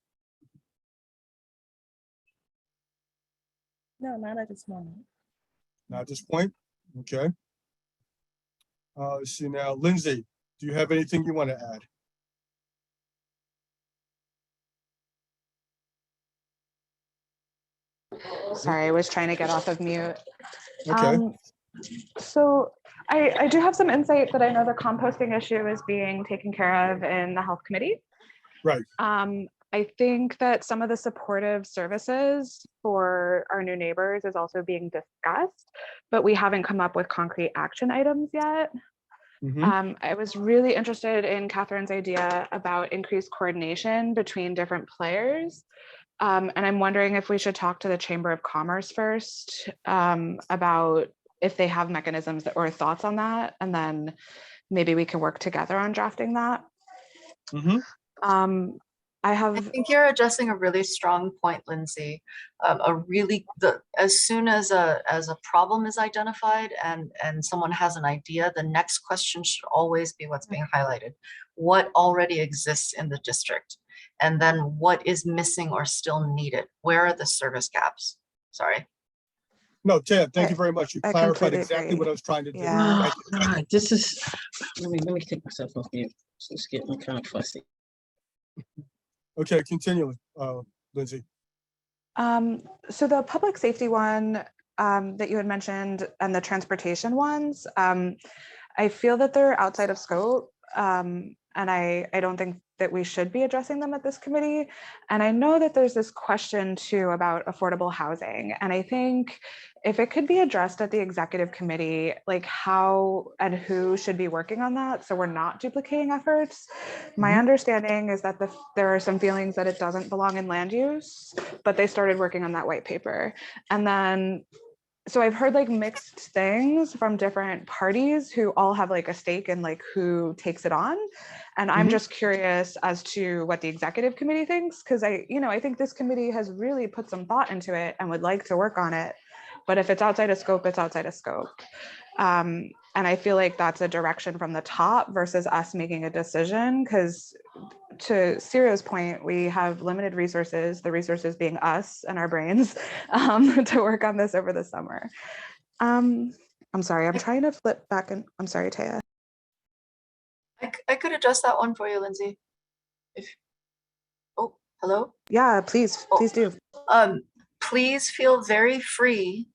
No, not at this moment. Not at this point. Okay. Let's see now, Lindsay, do you have anything you want to add? Sorry, I was trying to get off of mute. Okay. So I do have some insight that I know the composting issue is being taken care of in the health committee. Right. I think that some of the supportive services for our new neighbors is also being discussed, but we haven't come up with concrete action items yet. I was really interested in Catherine's idea about increased coordination between different players. And I'm wondering if we should talk to the Chamber of Commerce first about if they have mechanisms or thoughts on that, and then maybe we can work together on drafting that. I I have, think you're addressing a really strong point, Lindsay. As soon as a problem is identified and someone has an idea, the next question should always be what's being highlighted. What already exists in the district? And then what is missing or still needed? Where are the service gaps? Sorry. No, Tab, thank you very much. You I clarified completely exactly agree. what I was trying to do. Yeah. Thank Oh, God, this is, let me take myself off mute. It's getting kind of fussy. you. Okay, continue, Lindsay. So the public safety one that you had mentioned and the transportation ones, I feel that they're outside of scope. And I don't think that we should be addressing them at this committee. And I know that there's this question too about affordable housing. And I think if it could be addressed at the executive committee, like how and who should be working on that, so we're not duplicating efforts. My understanding is that there are some feelings that it doesn't belong in land use, but they started working on that white paper. And then so I've heard like mixed things from different parties who all have like a stake in like who takes it on. And I'm just curious as to what the executive committee thinks, because I think this committee has really put some thought into it and would like to work on it. But if it's outside of scope, it's outside of scope. And I feel like that's a direction from the top versus us making a decision, because to Cyria's point, we have limited resources, the resources being us and our brains, to work on this over the summer. I'm sorry, I'm trying to flip back and I'm sorry, Taya. I could address that one for you, Lindsay. Oh, hello? Yeah, please do. Please feel very free.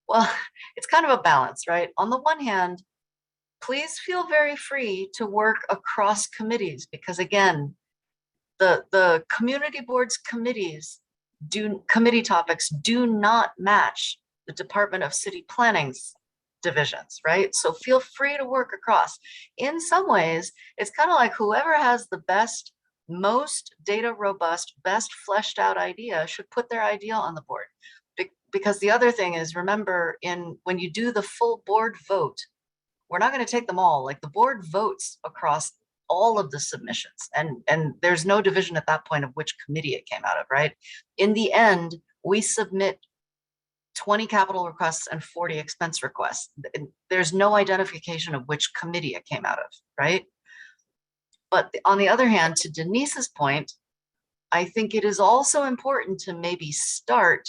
Well, it's kind of a balance, right? On the one hand, please feel very free to work across committees, because again, the community boards committee topics do not match the Department of City Planning's divisions, right? So feel free to work across. In some ways, it's kind of like whoever has the best, most data robust, best fleshed out idea should put their idea on the board. Because the other thing is, remember, when you do the full board vote, we're not going to take them all. Like the board votes across all of the submissions, and there's no division at that point of which committee it came out of, right? In the end, we submit 20 capital requests and 40 expense requests. There's no identification of which committee it came out of, right? But on the other hand, to Denise's point, I think it is also important to maybe start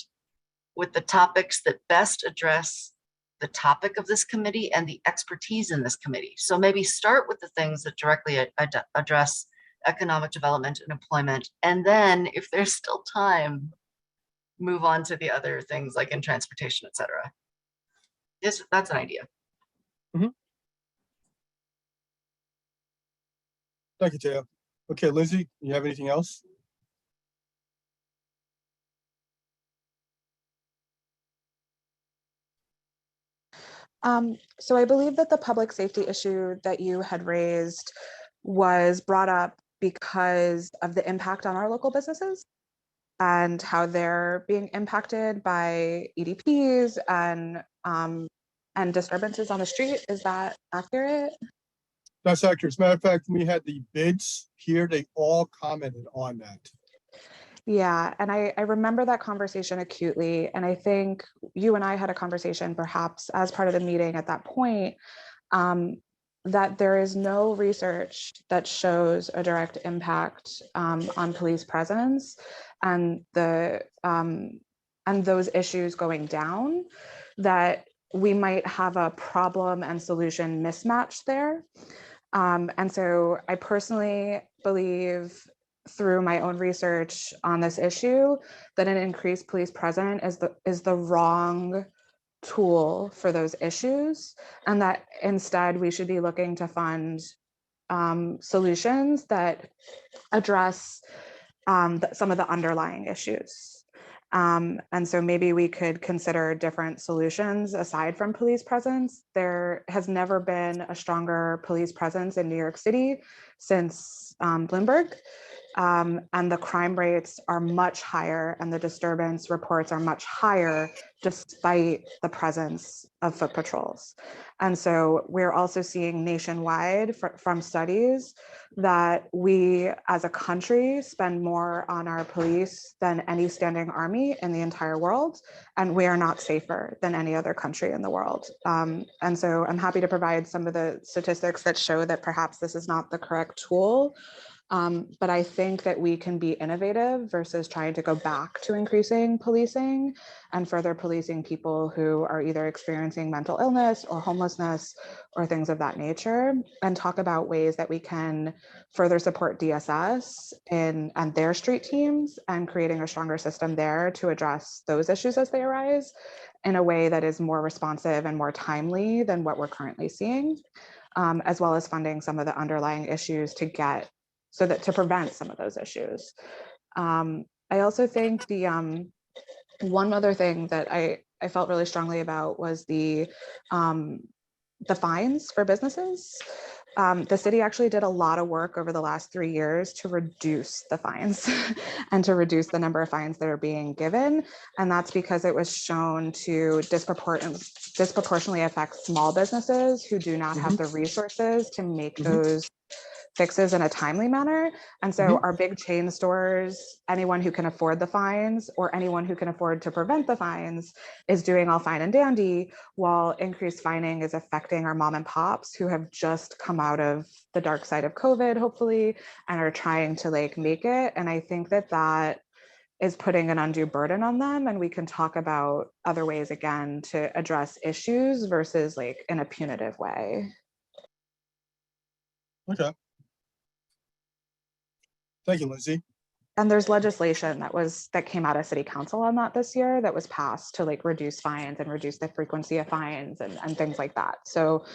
with the topics that best address the topic of this committee and the expertise in this committee. So maybe start with the things that directly address economic development and employment. And then if there's still time, move on to the other things like in transportation, et cetera. That's an idea. Thank you, Taya. Okay, Lindsay, you have anything else? So I believe that the public safety issue that you had raised was brought up because of the impact on our local businesses and how they're being impacted by EDPs and disturbances on the street. Is that accurate? That's accurate. As a matter of fact, we had the bids here. They all commented on that. Yeah, and I remember that conversation acutely. And I think you and I had a conversation perhaps as part of the meeting at that point, that there is no research that shows a direct impact on police presence and those issues going down, that we might have a problem and solution mismatch there. And so I personally believe, through my own research on this issue, that an increased police presence is the wrong tool for those issues, and that instead we should be looking to fund solutions that address some of the underlying issues. And so maybe we could consider different solutions aside from police presence. There has never been a stronger police presence in New York City since Bloomberg. And the crime rates are much higher and the disturbance reports are much higher despite the presence of foot patrols. And so we're also seeing nationwide from studies that we as a country spend more on our police than any standing army in the entire world. And we are not safer than any other country in the world. And so I'm happy to provide some of the statistics that show that perhaps this is not the correct tool. But I think that we can be innovative versus trying to go back to increasing policing and further policing people who are either experiencing mental illness or homelessness or things of that nature, and talk about ways that we can further support DSS and their street teams and creating a stronger system there to address those issues as they arise in a way that is more responsive and more timely than what we're currently seeing, as well as funding some of the underlying issues to prevent some of those issues. I also think the one other thing that I felt really strongly about was the fines for businesses. The city actually did a lot of work over the last 3 years to reduce the fines and to reduce the number of fines that are being given. And that's because it was shown to disproportionately affect small businesses who do not have the resources to make those fixes in a timely manner. And so our big chain stores, anyone who can afford the fines or anyone who can afford to prevent the fines is doing all fine and dandy, while increased fining is affecting our mom and pops who have just come out of the dark side of COVID, hopefully, and are trying to make it. And I think that that is putting an undue burden on them. And we can talk about other ways again to address issues versus in a punitive way. Okay. Thank you, Lindsay. And there's legislation that came out of city council on that this year that was passed to reduce fines and reduce the frequency of fines and things like that. So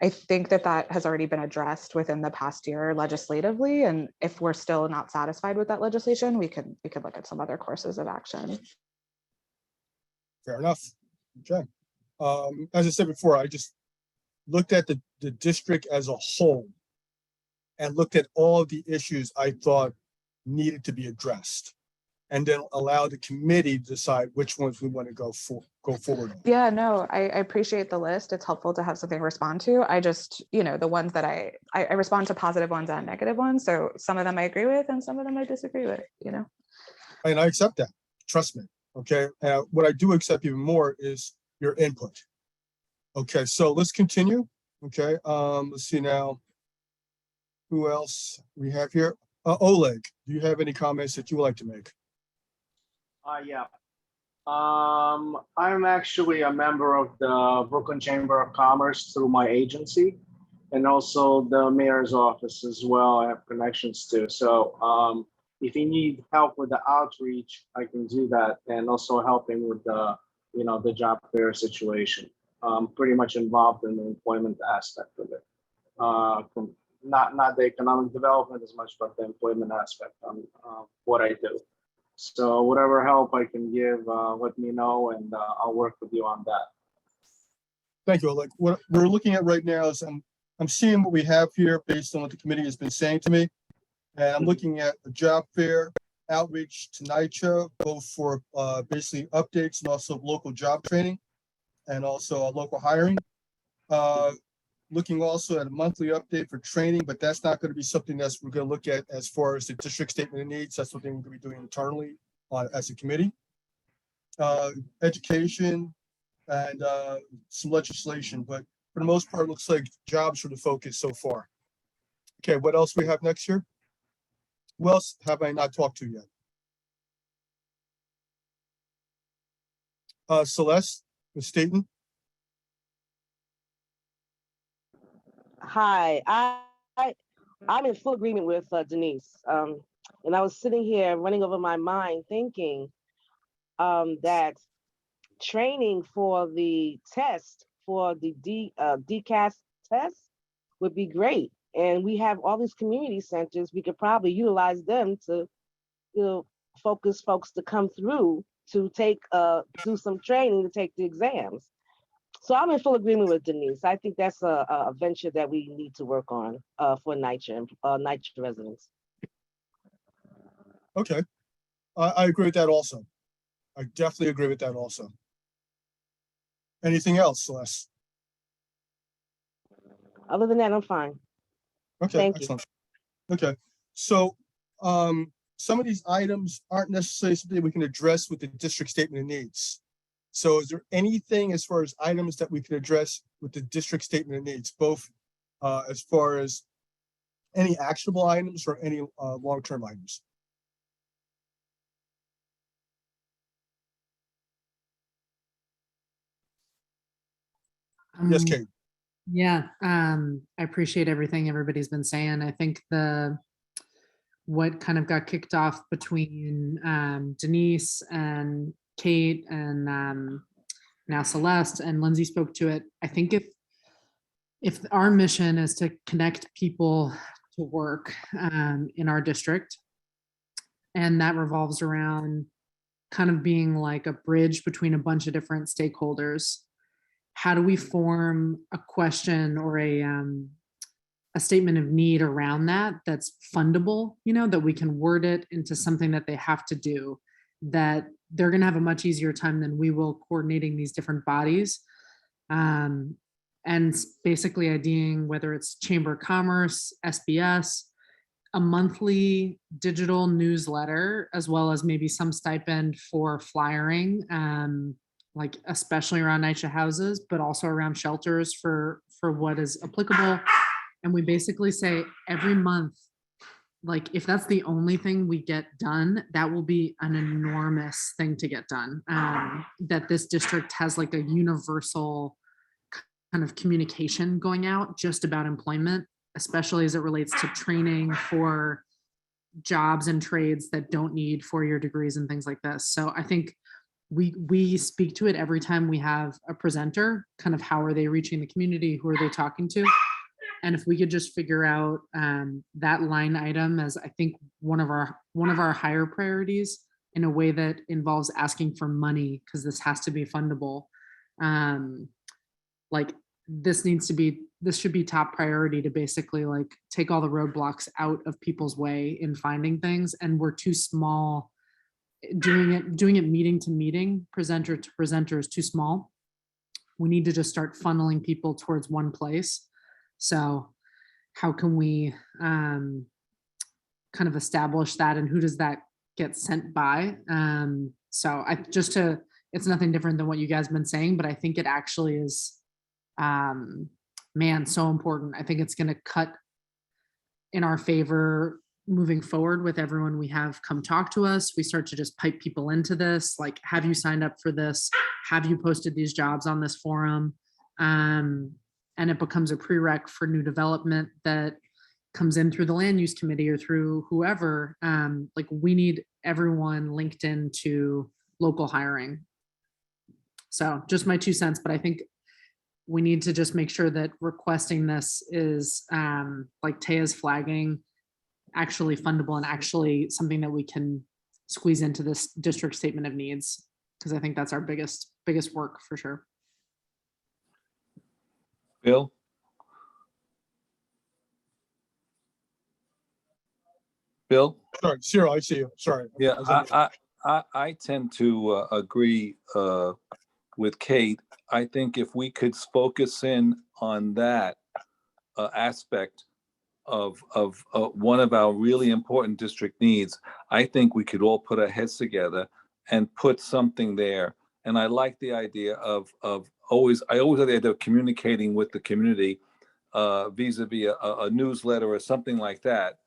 I think that has already been addressed within the past year legislatively. And if we're still not satisfied with that legislation, we could look at some other courses of action. Fair enough. Okay. As I said before, I just looked at the district as a whole and looked at all of the issues I thought needed to be addressed, and then allow the committee to decide which ones we want to go forward on. Yeah, no, I appreciate the list. It's helpful to have something to respond to. I just, the ones that I respond to positive ones and negative ones. So some of them I agree with and some of them I disagree with, And I accept that, trust me, okay? What I do accept even more is your input. Okay, so let's continue, okay? Let's see now. Who else we have here? Oleg, do you have any comments that you would like to make? Yeah. I'm actually a member of the Brooklyn Chamber of Commerce through my agency, and also the mayor's office as well. I have connections to. So if you need help with the outreach, I can do that, and also helping with the the job fair situation. I'm pretty much involved in the employment aspect of it. From not the economic development as much, but the employment aspect on what I do. So whatever help I can give, let me know, and I'll work with you on that. Thank you, Oleg. What we're looking at right now is I'm seeing what we have here based on what the committee has been saying to me. And I'm looking at a job fair, outreach to NYCHA, both for basically updates and also local job training and also local hiring. Looking also at a monthly update for training, but that's not going to be something we're going to look at as far as the district statement of needs. That's something we're going to be doing internally as a committee. Education and some legislation, but for the most part, it looks like jobs are the focus so far. Okay, what else we have next year? Who else have I not talked to yet? Celeste, Ms. Staten. Hi, I'm in full agreement with Denise. And I was sitting here running over my mind thinking that training for the test, for the DCAS test would be great. And we have all these community centers, we could probably utilize them to focus folks to come through to take, do some training to take the exams. So I'm in full agreement with Denise. I think that's a venture that we need to work on for NYCHA residents. Okay, I agree with that also. I definitely agree with that also. Anything else, Celeste? Other than that, I'm fine. Okay, Thank you. excellent. Okay, so some of these items aren't necessarily something we can address with the district statement of needs. So is there anything as far as items that we can address with the district statement of needs, both as far as any actionable items or any long-term items? Yes, Kate. Yeah, I appreciate everything everybody's been saying. I think what kind of got kicked off between Denise and Kate and now Celeste and Lindsay spoke to it. I think if our mission is to connect people to work in our district, and that revolves around kind of being like a bridge between a bunch of different stakeholders, how do we form a question or a statement of need around that that's fundable, that we can word it into something that they have to do, that they're going to have a much easier time than we will coordinating these different bodies. And basically IDing whether it's Chamber of Commerce, SBS, a monthly digital newsletter, as well as maybe some stipend for flyering, like especially around NYCHA houses, but also around shelters for what is applicable. And we basically say every month, like if that's the only thing we get done, that will be an enormous thing to get done. That this district has like a universal kind of communication going out just about employment, especially as it relates to training for jobs and trades that don't need 4-year degrees and things like this. So I think we speak to it every time we have a presenter, kind of how are they reaching the community, who are they talking to? And if we could just figure out that line item as I think one of our higher priorities in a way that involves asking for money, because this has to be fundable. Like this should be top priority to basically like take all the roadblocks out of people's way in finding things. And we're too small. Doing it meeting to meeting, presenter to presenter is too small. We need to just start funneling people towards one place. So how can we kind of establish that, and who does that get sent by? So it's nothing different than what you guys have been saying, but I think it actually is, so important. I think it's going to cut in our favor moving forward with everyone we have come talk to us. We start to just pipe people into this, like, have you signed up for this? Have you posted these jobs on this forum? And it becomes a prereq for new development that comes in through the land use committee or through whoever. Like we need everyone linked into local hiring. So just my 2 cents, but I think we need to just make sure that requesting this is like Taya's flagging, actually fundable and actually something that we can squeeze into this district statement of needs, because I think that's our biggest work for sure. Bill? Bill? Sorry, Cyril, I see you. Sorry. Yeah, I tend to agree with Kate. I think if we could focus in on that aspect of one of our really important district needs, I think we could all put our heads together and put something there. And I like the idea of always like the idea of communicating with the community vis-a-vis a newsletter or something like that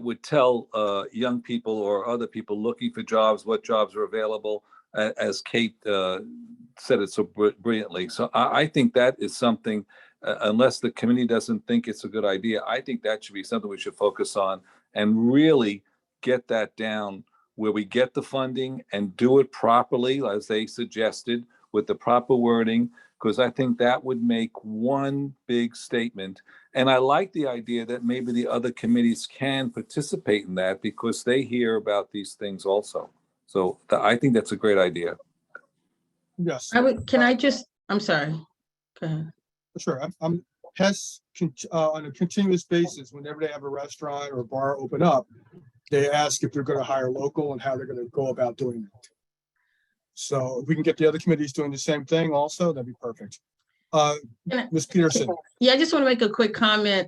would tell young people or other people looking for jobs what jobs are available, as Kate said it so brilliantly. So I think that is something, unless the committee doesn't think it's a good idea, I think that should be something we should focus on and really get that down where we get the funding and do it properly, as they suggested, with the proper wording, because I think that would make one big statement. And I like the idea that maybe the other committees can participate in that because they hear about these things also. So I think that's a great idea. Yes. I'm sorry. Go ahead. Sure. I'm Hess on a continuous basis, whenever they have a restaurant or bar open up, they ask if they're going to hire local and how they're going to go about doing that. So if we can get the other committees doing the same thing also, that'd be perfect. Ms. Peterson. Yeah, I just want to make a quick comment.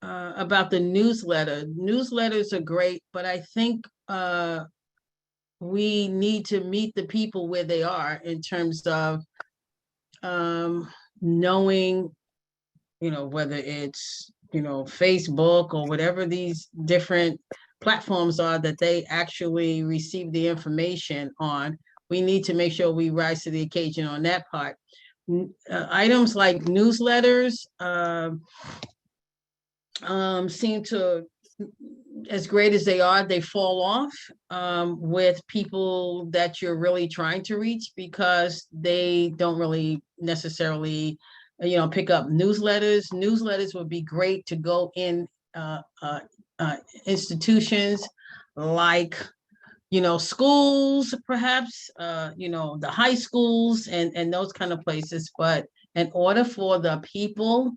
About the newsletter. Newsletters are great, but I think we need to meet the people where they are in terms of knowing, whether it's, Facebook or whatever these different platforms are that they actually receive the information on. We need to make sure we rise to the occasion on that part. Items like newsletters seem to, as great as they are, they fall off with people that you're really trying to reach because they don't really necessarily, pick up newsletters. Newsletters would be great to go in institutions like, schools, perhaps, the high schools and those kind of places. But in order for the people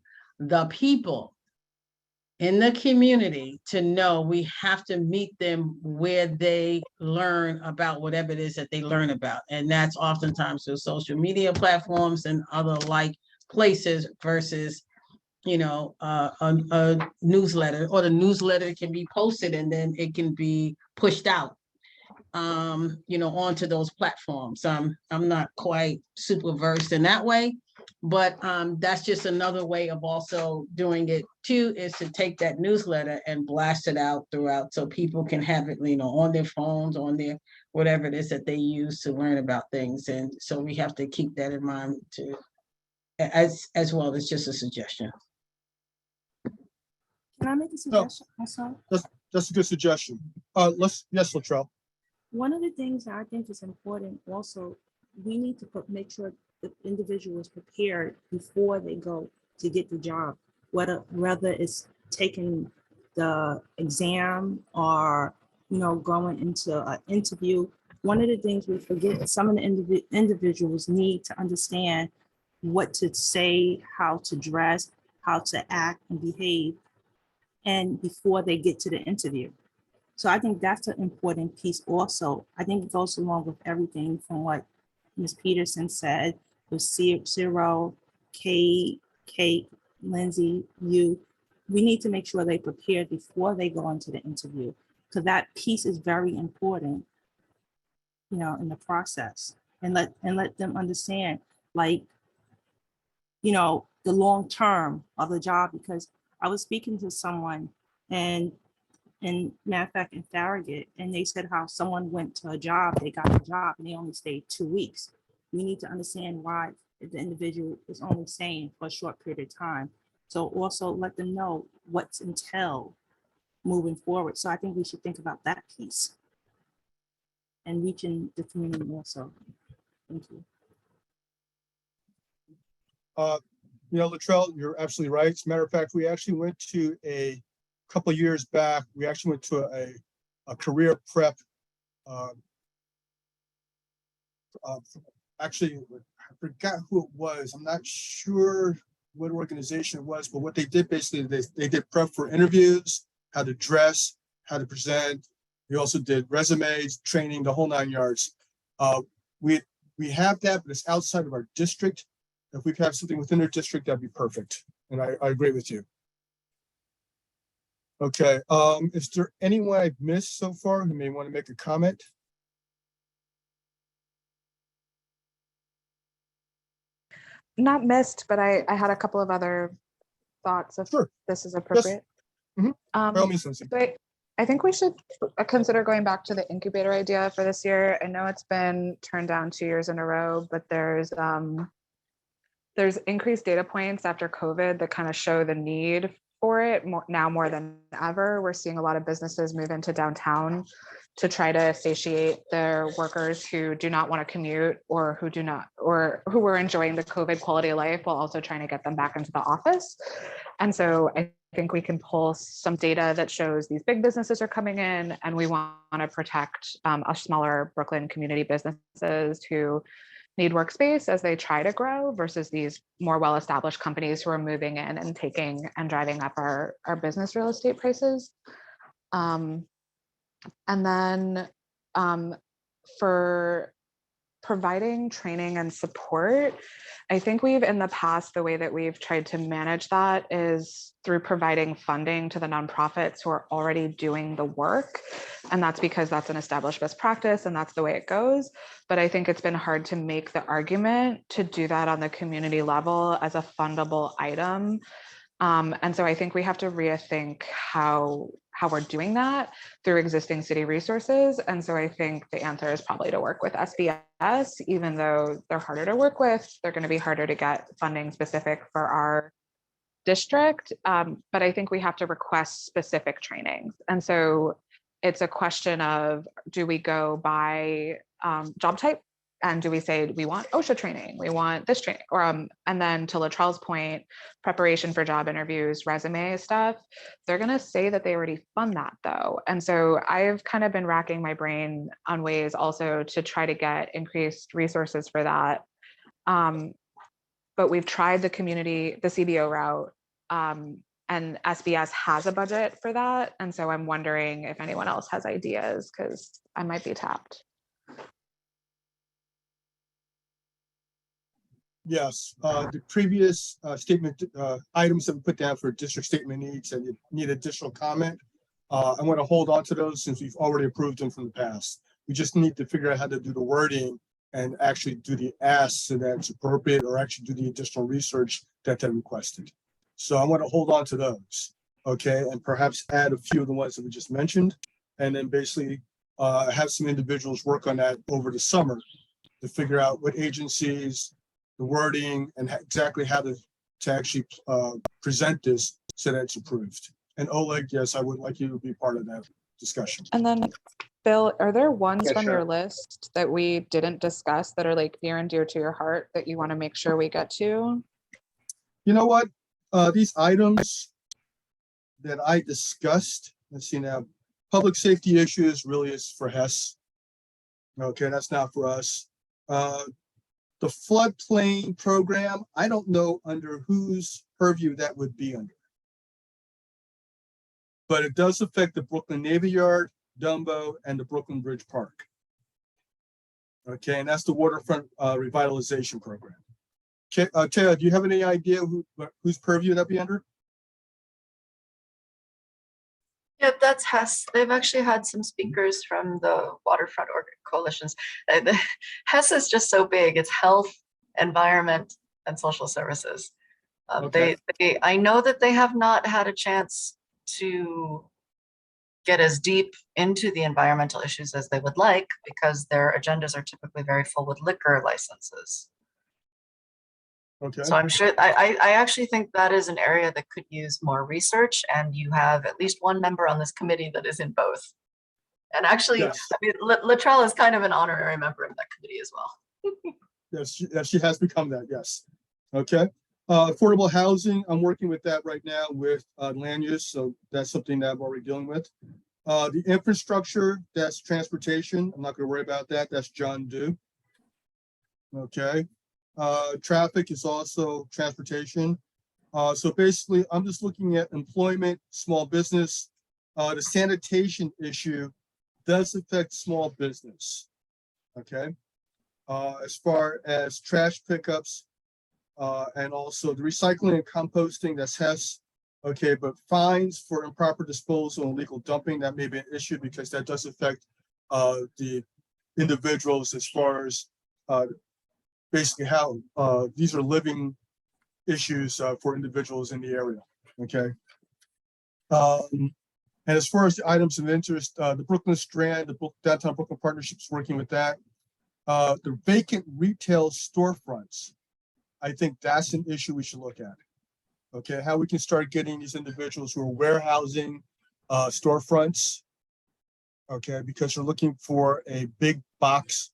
in the community to know, we have to meet them where they learn about whatever it is that they learn about. And that's oftentimes through social media platforms and other like places versus, a newsletter, or the newsletter can be posted and then it can be pushed out, onto those platforms. I'm not quite super versed in that way, but that's just another way of also doing it too, is to take that newsletter and blast it out throughout so people can have it, on their phones, on their whatever it is that they use to learn about things. And so we have to keep that in mind too, as well. As just a suggestion. Can I make a suggestion also? That's a good suggestion. Yes, Latrell. One of the things that I think is important also, we need to make sure the individual is prepared before they go to get the job, whether it's taking the exam or, going into an interview. One of the things we forget is some of the individuals need to understand what to say, how to dress, how to act and behave, and before they get to the interview. So I think that's an important piece also. I think it goes along with everything from what Ms. Peterson said, with Cyril, Kate, Lindsay, you. We need to make sure they prepare before they go into the interview, because that piece is very important, in the process. And let them understand, the long term of the job. Because I was speaking to someone and matter of fact in Farragut, and they said how someone went to a job, they got a job and they only stayed 2 weeks. We need to understand why the individual is only staying for a short period of time. So also let them know what's entailed moving forward. So I think we should think about that piece and reaching the community also. Thank you. Latrell, you're absolutely right. As a matter of fact, we actually went to a couple of years back, we actually went to a career prep. Actually, I forgot who it was. I'm not sure what organization it was, but what they did basically, they did prep for interviews, how to dress, how to present. We also did resumes, training, the whole 9 yards. We have that, but it's outside of our district. If we could have something within our district, that'd be perfect. And I agree with you. Okay, is there anyone I've missed so far who may want to make a comment? Not missed, but I had a couple of other thoughts if Sure. this is appropriate. By all means, Lindsay. So I think we should consider going back to the incubator idea for this year. I know it's been turned down 2 years in a row, but there's increased data points after COVID that kind of show the need for it more than ever. We're seeing a lot of businesses move into downtown to try to satiate their workers who do not want to commute or who were enjoying the COVID quality of life while also trying to get them back into the office. And so I think we can pull some data that shows these big businesses are coming in, and we want to protect smaller Brooklyn community businesses who need workspace as they try to grow versus these more well-established companies who are moving in and taking and driving up our business real estate prices. And then for providing training and support, I think we've in the past, the way that we've tried to manage that is through providing funding to the nonprofits who are already doing the work. And that's because that's an established best practice and that's the way it goes. But I think it's been hard to make the argument to do that on the community level as a fundable item. And so I think we have to rethink how we're doing that through existing city resources. And so I think the answer is probably to work with SBS, even though they're harder to work with, they're going to be harder to get funding specific for our district. But I think we have to request specific trainings. And so it's a question of, do we go by job type? And do we say we want OSHA training? We want this training, or and then to Latrell's point, preparation for job interviews, resume stuff. They're gonna say that they already fund that though, and so I've kind of been racking my brain on ways also to try to get increased resources for that. But we've tried the CBO route, and SBS has a budget for that, and so I'm wondering if anyone else has ideas because I might be tapped. Yes, the previous statement items that we put down for district statement needs and you need additional comment. I want to hold on to those since we've already approved them from the past. We just need to figure out how to do the wording and actually do the ask so that it's appropriate, or actually do the additional research that they requested. So I want to hold on to those, okay, and perhaps add a few of the ones that we just mentioned, and then basically have some individuals work on that over the summer to figure out what agencies, the wording, and exactly how to actually present this so that it's approved. And Oleg, yes, I would like you to be part of that discussion. And then, Bill, are there ones Yeah, from sure. your list that we didn't discuss that are like near and dear to your heart that you want to make sure we get to? You know what? These items that I discussed, let's see now, public safety issues really is for Hess. Okay, that's not for us. The floodplain program, I don't know under whose purview that would be under. But it does affect the Brooklyn Navy Yard, Dumbo, and the Brooklyn Bridge Park. Okay, and that's the waterfront revitalization program. Taya, do you have any idea whose purview that'd be under? Yeah, that's Hess. They've actually had some speakers from the waterfront coalitions. Hess is just so big. It's health, environment, and social services. Okay. I know that they have not had a chance to get as deep into the environmental issues as they would like, because their agendas are typically very full with liquor licenses. Okay. So I'm sure, I actually think that is an area that could use more research, and you have at least one member on this committee that is in both. And actually, Yes. I mean, Latrell is kind of an honorary member of that committee as well. Yes, she has become that, yes. Okay. Affordable housing, I'm working with that right now with land use, so that's something that I'm already dealing with. The infrastructure, that's transportation. I'm not going to worry about that. That's John Dew. Okay. Traffic is also transportation. So basically, I'm just looking at employment, small business. The sanitation issue does affect small business. Okay. As far as trash pickups, and also the recycling and composting, that's Hess. Okay, but fines for improper disposal and illegal dumping, that may be an issue because that does affect the individuals as far as basically how these are living issues for individuals in the area. Okay. And as far as the items of interest, the Brooklyn Strand, the Downtown Brooklyn Partnership is working with that. The vacant retail storefronts, I think that's an issue we should look at. Okay, how we can start getting these individuals who are warehousing storefronts. Okay, because they're looking for a big box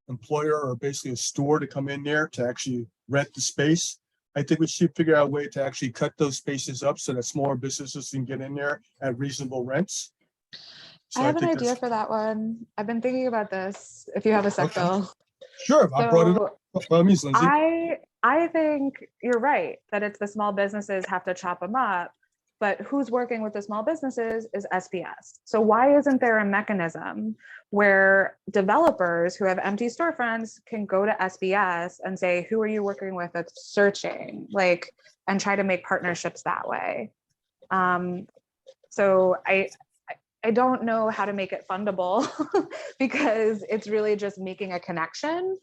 employer or basically a store to come in there to actually rent the space. I think we should figure out a way to actually cut those spaces up so that smaller businesses can get in there at reasonable rents. So I have an think idea that's- for that one. I've been thinking about this, if you have a sec, Okay. Bill. Sure, I brought it up. By all means, Lindsay. I think you're right, that it's the small businesses have to chop them up, but who's working with the small businesses is SPS. So why isn't there a mechanism where developers who have empty storefronts can go to SBS and say, who are you working with that's searching, like, and try to make partnerships that way? So I don't know how to make it fundable because it's really just making a connection.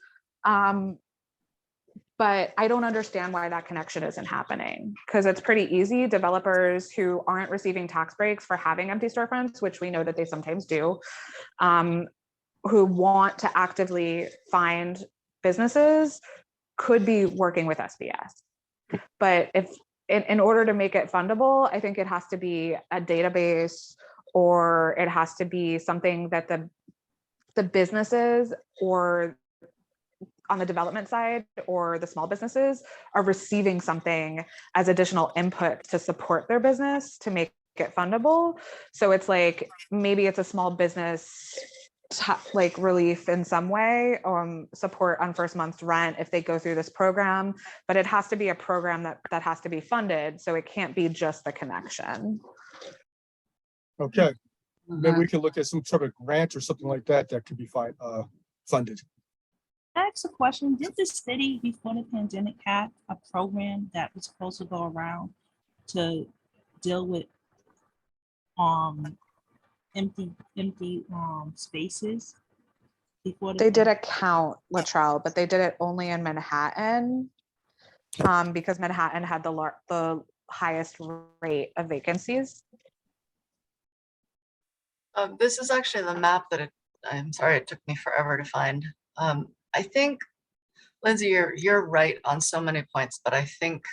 But I don't understand why that connection isn't happening, because it's pretty easy. Developers who aren't receiving tax breaks for having empty storefronts, which we know that they sometimes do, who want to actively find businesses could be working with SBS. But if in order to make it fundable, I think it has to be a database, or it has to be something that the businesses, or on the development side, or the small businesses are receiving something as additional input to support their business to make it fundable. So it's like, maybe it's a small business like relief in some way, support on first month's rent if they go through this program, but it has to be a program that has to be funded. So it can't be just the connection. Okay, maybe we can look at some sort of grant or something like that that could be funded. I ask a question. Did the city before the pandemic have a program that was supposed to go around to deal with empty spaces before They did a count, Latrell, but they did it only in Manhattan, because Manhattan had the highest rate of vacancies. This is actually the map that I'm sorry, it took me forever to find. I think, Lindsay, you're right on so many points, but I think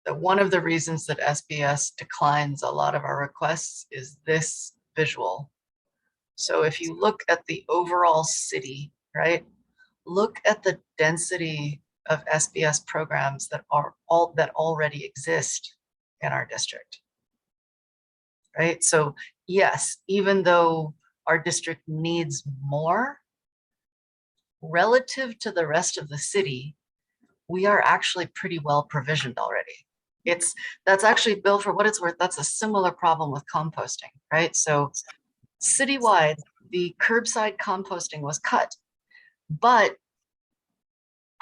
that one of the reasons that SBS declines a lot of our requests is this visual. So if you look at the overall city, right, look at the density of SBS programs that already exist in our district, right? So yes, even though our district needs more, relative to the rest of the city, we are actually pretty well provisioned already. That's actually, Bill, for what it's worth, that's a similar problem with composting, right? So citywide, the curbside composting was cut, but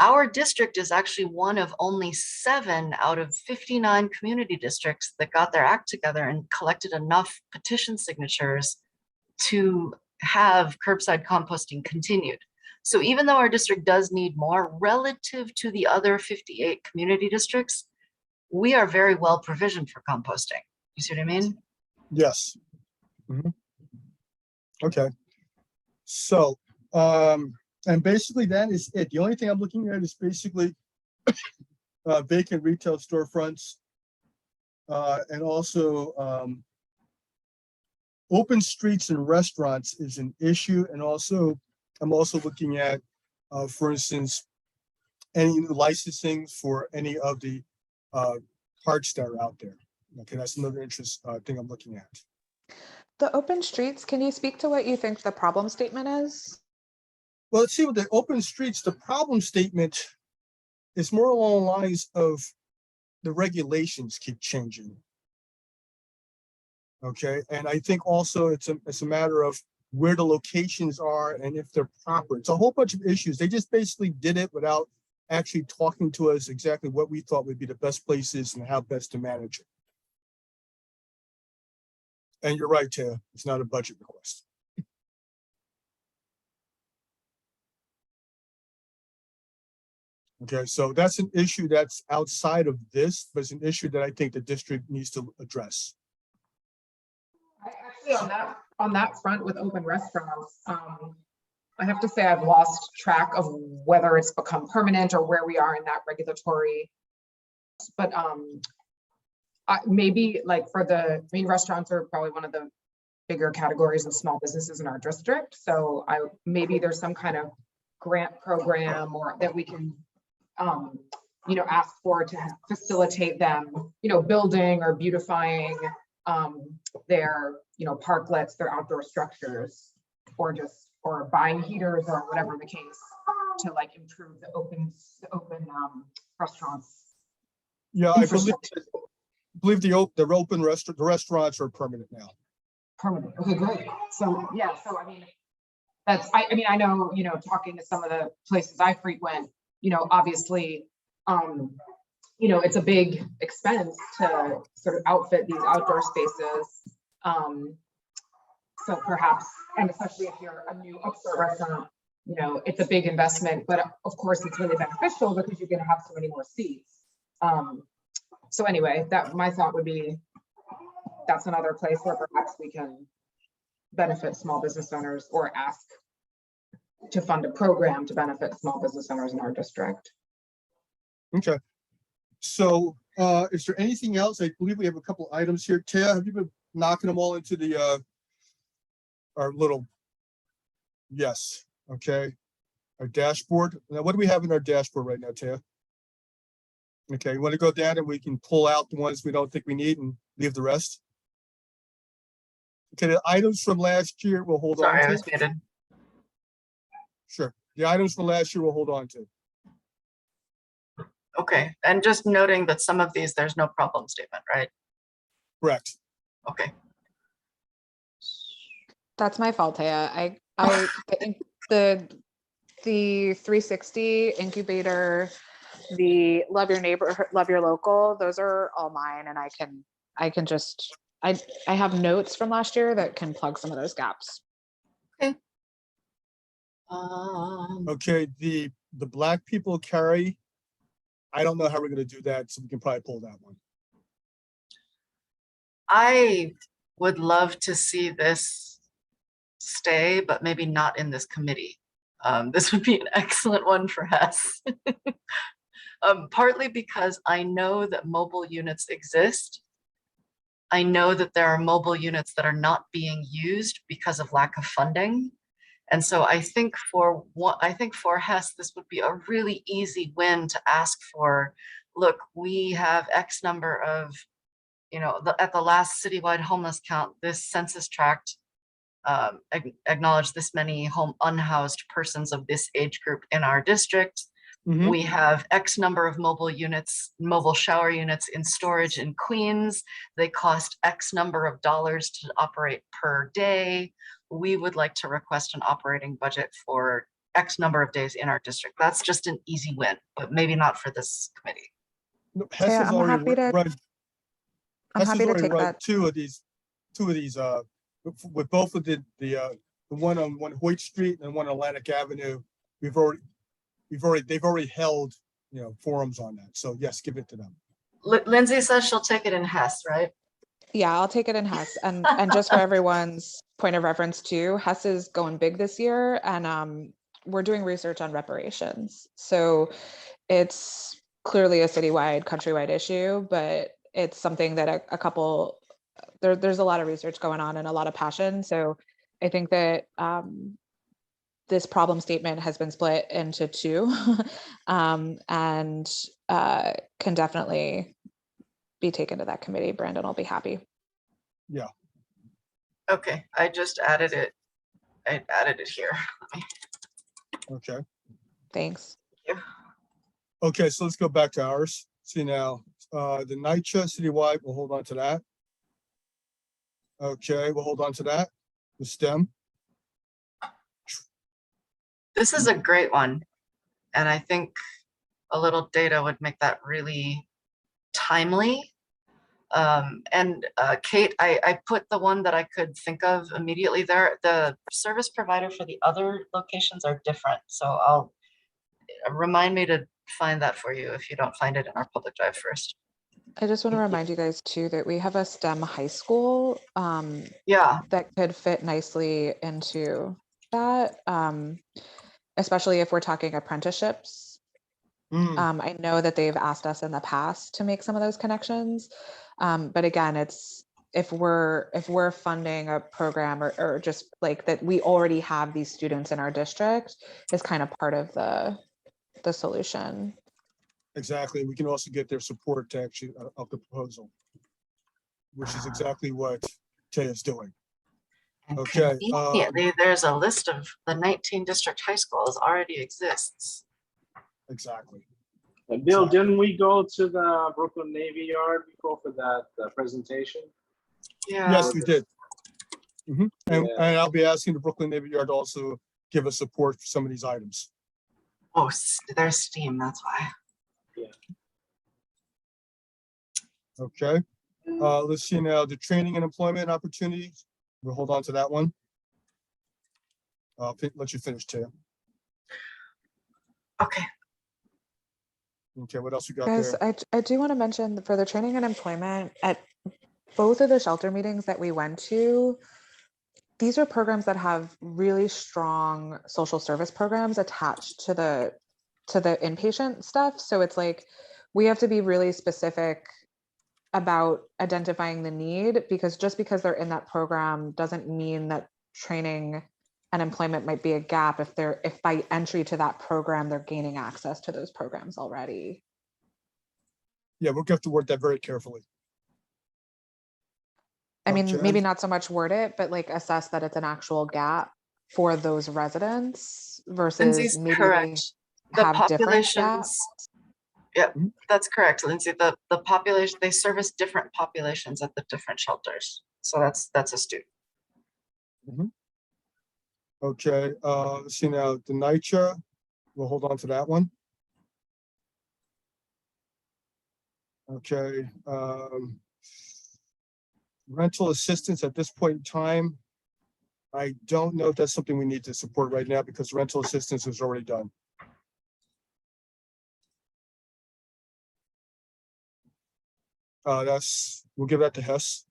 our district is actually one of only 7 out of 59 community districts that got their act together and collected enough petition signatures to have curbside composting continued. So even though our district does need more relative to the other 58 community districts, we are very well provisioned for composting. You see what I mean? Yes. Okay. So, and basically that is it. The only thing I'm looking at is basically vacant retail storefronts, and also open streets and restaurants is an issue. And also, I'm also looking at, for instance, any licensing for any of the parks that are out there. Okay, that's another thing I'm looking at. The open streets, can you speak to what you think the problem statement is? Well, let's see, with the open streets, the problem statement is more along the lines of the regulations keep changing. Okay, and I think also it's a matter of where the locations are and if they're proper. It's a whole bunch of issues. They just basically did it without actually talking to us exactly what we thought would be the best places and how best to manage it. And you're right, Tara, it's not a budget request. Okay, so that's an issue that's outside of this, but it's an issue that I think the district needs to address. Actually, on that front with open restaurants, I have to say I've lost track of whether it's become permanent or where we are in that regulatory. But maybe like restaurants are probably one of the bigger categories of small businesses in our district. So maybe there's some kind of grant program or that we can ask for to facilitate them, building or beautifying their, parklets, their outdoor structures, or buying heaters or whatever the case to like improve the open restaurants. Yeah, I infrastructure. believe the open restaurant, the restaurants are permanent now. Permanent. Okay, great. So yeah, so I mean, I know, talking to some of the places I frequent, obviously, it's a big expense to sort of outfit these outdoor spaces. So perhaps, and especially if you're a new upstart restaurant, it's a big investment, but of course it's really beneficial because you're going to have so many more seats. So anyway, that my thought would be, that's another place where perhaps we can benefit small business owners or ask to fund a program to benefit small business owners in our district. Okay. So is there anything else? I believe we have a couple items here. Taya, have you been knocking them all into the our little, yes, okay. Our dashboard. Now, what do we have in our dashboard right now, Taya? Okay, you want to go down and we can pull out the ones we don't think we need and leave the rest? Okay, the items from last year we'll hold on Sorry, I to. was muted. Sure. The items from last year we'll hold on to. Okay, and just noting that some of these, there's no problem statement, right? Correct. Okay. That's my fault, Taya. I think the 360 incubator, the love your neighbor, love your local, those are all mine, and I can just I have notes from last year that can plug some of those gaps. Okay. Okay, the Black people carry. I don't know how we're going to do that, so we can probably pull that one. I would love to see this stay, but maybe not in this committee. This would be an excellent one for Hess. Partly because I know that mobile units exist. I know that there are mobile units that are not being used because of lack of funding. And so I think for Hess, this would be a really easy win to ask for. Look, we have X number of, at the last citywide homeless count, this census tract acknowledge this many unhoused persons of this age group in our district. Mhm. We have X number of mobile units, mobile shower units in storage in Queens. They cost X number of dollars to operate per day. We would like to request an operating budget for X number of days in our district. That's just an easy win, but maybe not for this committee. No, Hess Yeah, has I'm already happy to- run. I'm Hess has happy to already take run that. two of these, with both of the one on Hoyt Street and one on Atlantic Avenue. They've already held, forums on that. So yes, give it to them. Lindsay says she'll take it in Hess, right? Yeah, I'll take it in Hess. And just for everyone's point of reference too, Hess is going big this year, and we're doing research on reparations. So it's clearly a citywide, countrywide issue, but it's something that there's a lot of research going on and a lot of passion. So I think that this problem statement has been split into two and can definitely be taken to that committee. Brandon will be happy. Yeah. Okay, I just added it. I added it here. Okay. Thanks. Thank you. Okay, so let's go back to ours. See now, the NYCHA citywide, we'll hold on to that. Okay, we'll hold on to that. The STEM. This is a great one. And I think a little data would make that really timely. And Kate, I put the one that I could think of immediately there. The service provider for the other locations are different. So I'll remind me to find that for you if you don't find it in our public drive first. I just want to remind you guys too that we have a STEM high school Yeah, that could fit nicely into that, especially if we're talking apprenticeships. I know that they've asked us in the past to make some of those connections, but again, it's if we're funding a program or just like that, we already have these students in our district is kind of part of the solution. Exactly. We can also get their support to actually of the proposal. which is exactly what Tay is doing. And Okay, conveniently, there's a list of the 19 district high schools already exists. Exactly. And Bill, Exactly. didn't we go to the Brooklyn Navy Yard before for that presentation? Yeah. Yes, we did. And Yeah. I'll be asking the Brooklyn Navy Yard to also give us support for some of these items. Oh, there's steam, that's why. Okay. Let's see now, the training and employment opportunities. We'll hold on to that one. I'll let you finish, Tay. Okay. Okay, what else we got Guys, there? I do want to mention for the training and employment at both of the shelter meetings that we went to, these are programs that have really strong social service programs attached to the inpatient stuff. So it's like, we have to be really specific about identifying the need, because just because they're in that program doesn't mean that training and employment might be a gap if by entry to that program, they're gaining access to those programs already. Yeah, we'll have to word that very carefully. I mean, Okay. maybe not so much word it, but like assess that it's an actual gap for those residents versus Lindsay's maybe correct. they The have different populations, gaps. yep, that's correct, Lindsay. The population, they service different populations at the different shelters. So that's astute. Okay, let's see now, the NYCHA, we'll hold on to that one. Okay, rental assistance at this point in time, I don't know if that's something we need to support right now because rental assistance is already done. We'll give that to Hess.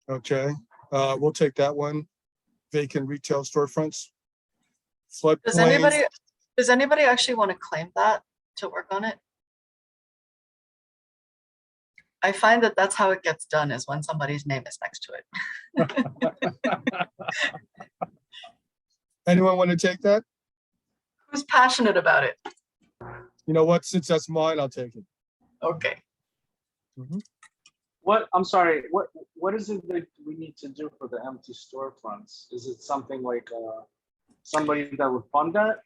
Okay, we'll take that one. Vacant retail storefronts. Floodplains. Does anybody actually want to claim that to work on it? I find that that's how it gets done, is when somebody's name is next to it. Anyone want to take that? Who's passionate about it? You know what, since that's mine, I'll take it. Okay. What, I'm sorry, what is it that we need to do for the empty storefronts? Is it something like somebody that would fund that?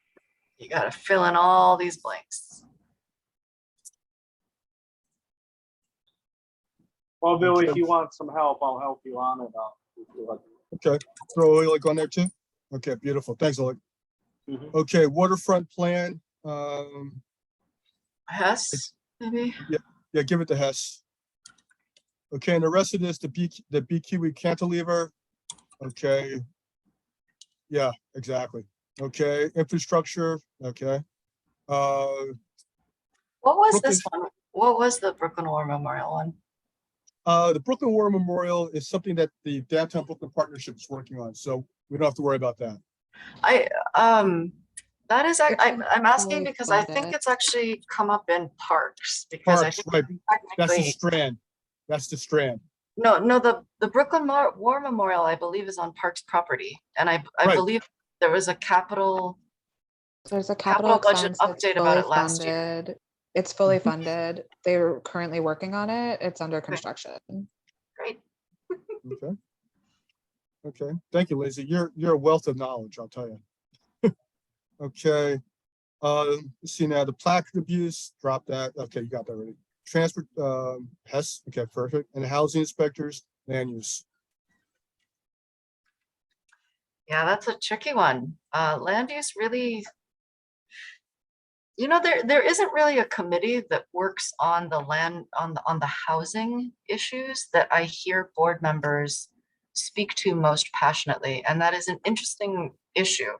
You gotta fill in all these blanks. Well, Bill, Okay. if you want some help, I'll help you on it. Okay, throw Oleg on there too. Okay, beautiful. Thanks, Oleg. Okay, waterfront plan. Hess, maybe? Yeah, give it to Hess. Okay, and the rest of this, the BKCB cantilever. Okay. Yeah, exactly. Okay, infrastructure. Okay. What was this one? What was the Brooklyn War Memorial one? The Brooklyn War Memorial is something that the Downtown Brooklyn Partnership is working on, so we don't have to worry about that. That is, I'm asking because I think funded. it's actually come up in parks, because I Parks, think right. That's the technically, strand. That's the strand. no, the Brooklyn War Memorial, I believe, is on Parks property, and I Right. believe there was a capital There's a capital budget expense that's update about fully it last year. funded. It's fully funded. They're currently working on it. It's under construction. Great. Okay. Okay. Thank you, Lizzie. You're a wealth of knowledge, I'll tell you. Okay. Let's see now, the placard abuse, drop that. Okay, you got that already. Transport, Hess. Okay, perfect. And the housing inspectors, land use. Yeah, that's a tricky one. Land use really, there isn't really a committee that works on the land, on the housing issues that I hear board members speak to most passionately. And that is an interesting issue,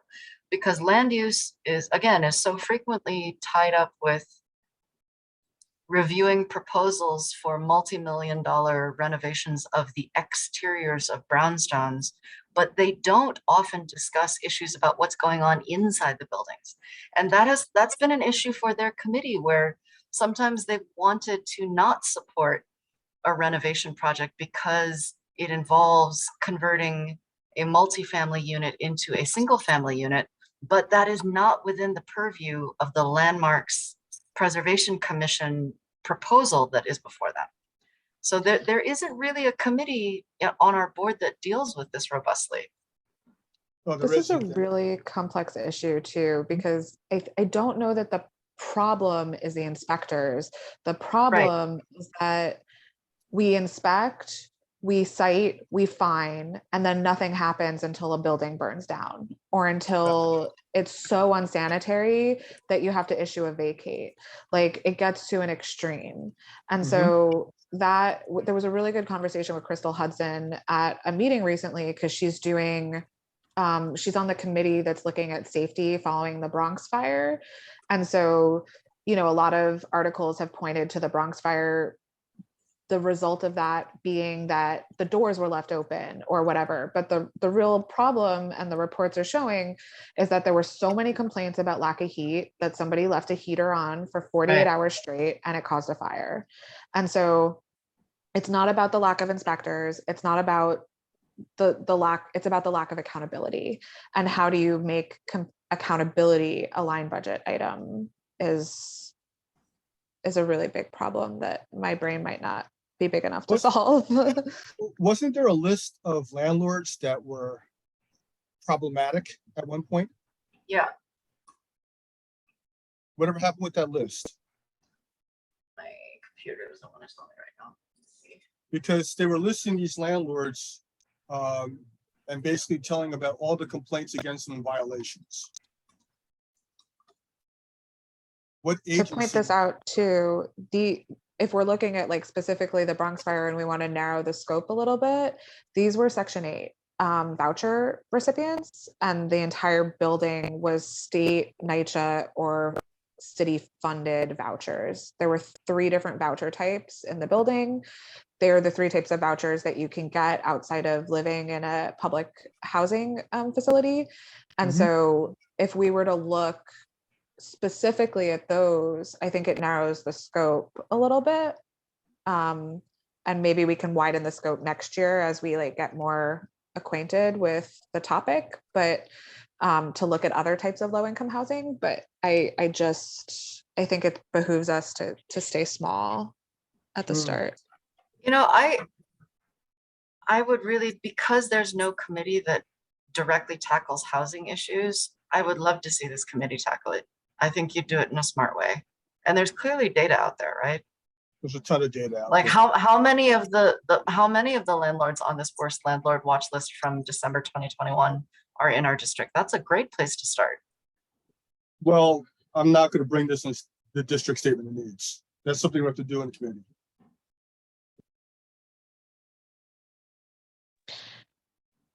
because land use is so frequently tied up with reviewing proposals for multi-million-dollar renovations of the exteriors of brownstones, but they don't often discuss issues about what's going on inside the buildings. And that's been an issue for their committee, where sometimes they've wanted to not support a renovation project because it involves converting a multifamily unit into a single family unit, but that is not within the purview of the Landmarks Preservation Commission proposal that is before them. So there isn't really a committee on our board that deals with this robustly. Oh, there This is a isn't. really complex issue too, because I don't know that the problem is the inspectors. The problem is that we inspect, we cite, we fine, and then nothing happens until a building burns down or until it's so unsanitary that you have to issue a vacate. Like it gets to an extreme. And so that there was a really good conversation with Crystal Hudson at a meeting recently, because she's doing she's on the committee that's looking at safety following the Bronx fire. And so, you know, a lot of articles have pointed to the Bronx fire, the result of that being that the doors were left open or whatever. But the real problem, and the reports are showing, is that there were so many complaints about lack of heat that somebody left a heater on for 48 hours straight and it caused a fire. And so it's not about the lack of inspectors. It's not about the lack, it's about the lack of accountability. And how do you make accountability a line budget item is a really big problem that my brain might not be big enough to solve. Wasn't there a list of landlords that were problematic at one point? Yeah. Whatever happened with that list? My computer doesn't want to tell me right now. Let's see. Because they were listing these landlords and basically telling about all the complaints against them and violations. What To point agency? this out too, if we're looking at like specifically the Bronx fire and we want to narrow the scope a little bit, these were Section 8 voucher recipients, and the entire building was state, NYCHA, or city funded vouchers. There were 3 different voucher types in the building. They're the 3 types of vouchers that you can get outside of living in a public housing facility. And so if we were to look specifically at those, I think it narrows the scope a little bit. And maybe we can widen the scope next year as we like get more acquainted with the topic, but to look at other types of low income housing. But I think it behooves us to stay small at the start. You know, I would really, because there's no committee that directly tackles housing issues, I would love to see this committee tackle it. I think you'd do it in a smart way. And there's clearly data out there, right? There's a ton of data out Like there. how many of the landlords on this worst landlord watch list from December 2021 are in our district? That's a great place to start. Well, I'm not going to bring this in the district statement of needs. That's something we have to do in the committee.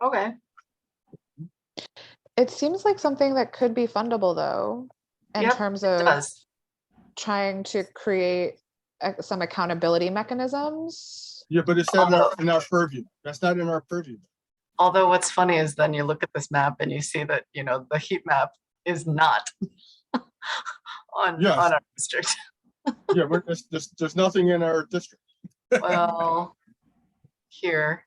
Okay. It seems like something that could be fundable though, in terms of trying to create some accountability mechanisms. Yeah, but it's not in our purview. That's not in our purview. Although what's funny is then you look at this map and you see that, you know, the heat map is not on our district. Yeah, there's nothing in our district. Well, here.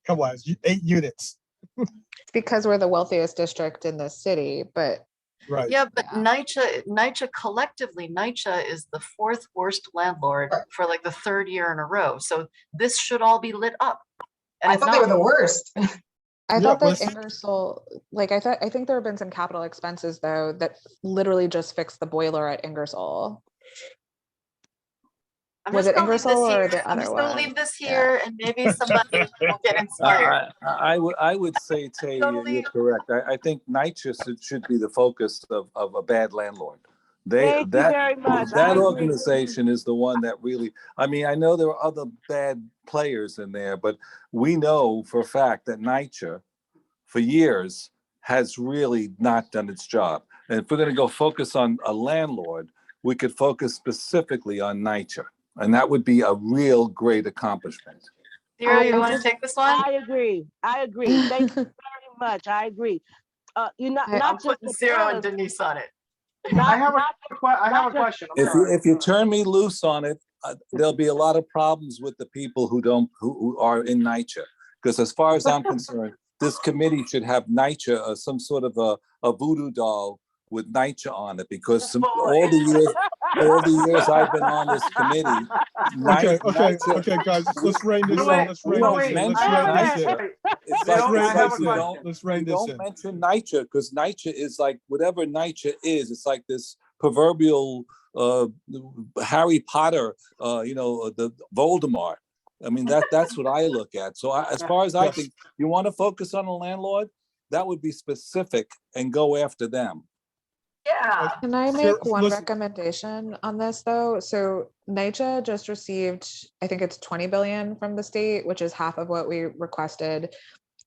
Come on, 8 units. It's because we're the wealthiest district in the city, but right. Yeah, but NYCHA collectively, NYCHA is the 4th worst landlord for like the 3rd year in a row. So this should all be lit up. And I thought they were the worst. I thought that Ingersoll, like I think there have been some capital expenses though that literally just fixed the boiler at Ingersoll. Was it Ingersoll or the other one? I'm just gonna leave this here and maybe somebody will get inspired. I would say, Tay, you're correct. I think NYCHA should be the focus of a bad landlord. Thank you very much. That organization is the one that really, I mean, I know there are other bad players in there, but we know for a fact that NYCHA for years has really not done its job. And if we're going to go focus on a landlord, we could focus specifically on NYCHA. And that would be a real great accomplishment. Zero, you want to take this one? I agree. Thank you very much. I agree. You're not just Zero and Denise on it. I have a question. If you turn me loose on it, there'll be a lot of problems with the people who are in NYCHA. Because as far as I'm concerned, this committee should have NYCHA or some sort of a voodoo doll with NYCHA on it, because all the years I've been on this committee, Okay, guys, let's rein this in. Let's rein this in. Let's rein this in. It's Let's like, rein it's like this you in. don't, Let's rein you this don't in. mention NYCHA, because NYCHA is like, whatever NYCHA is, it's like this proverbial Harry Potter, the Voldemort. I mean, that's what I look at. So as far as I Yes. think, you want to focus on a landlord, that would be specific and go after them. Yeah. Can I Sarah, make one listen. recommendation on this though? So NYCHA just received, I think it's 20 billion from the state, which is half of what we requested.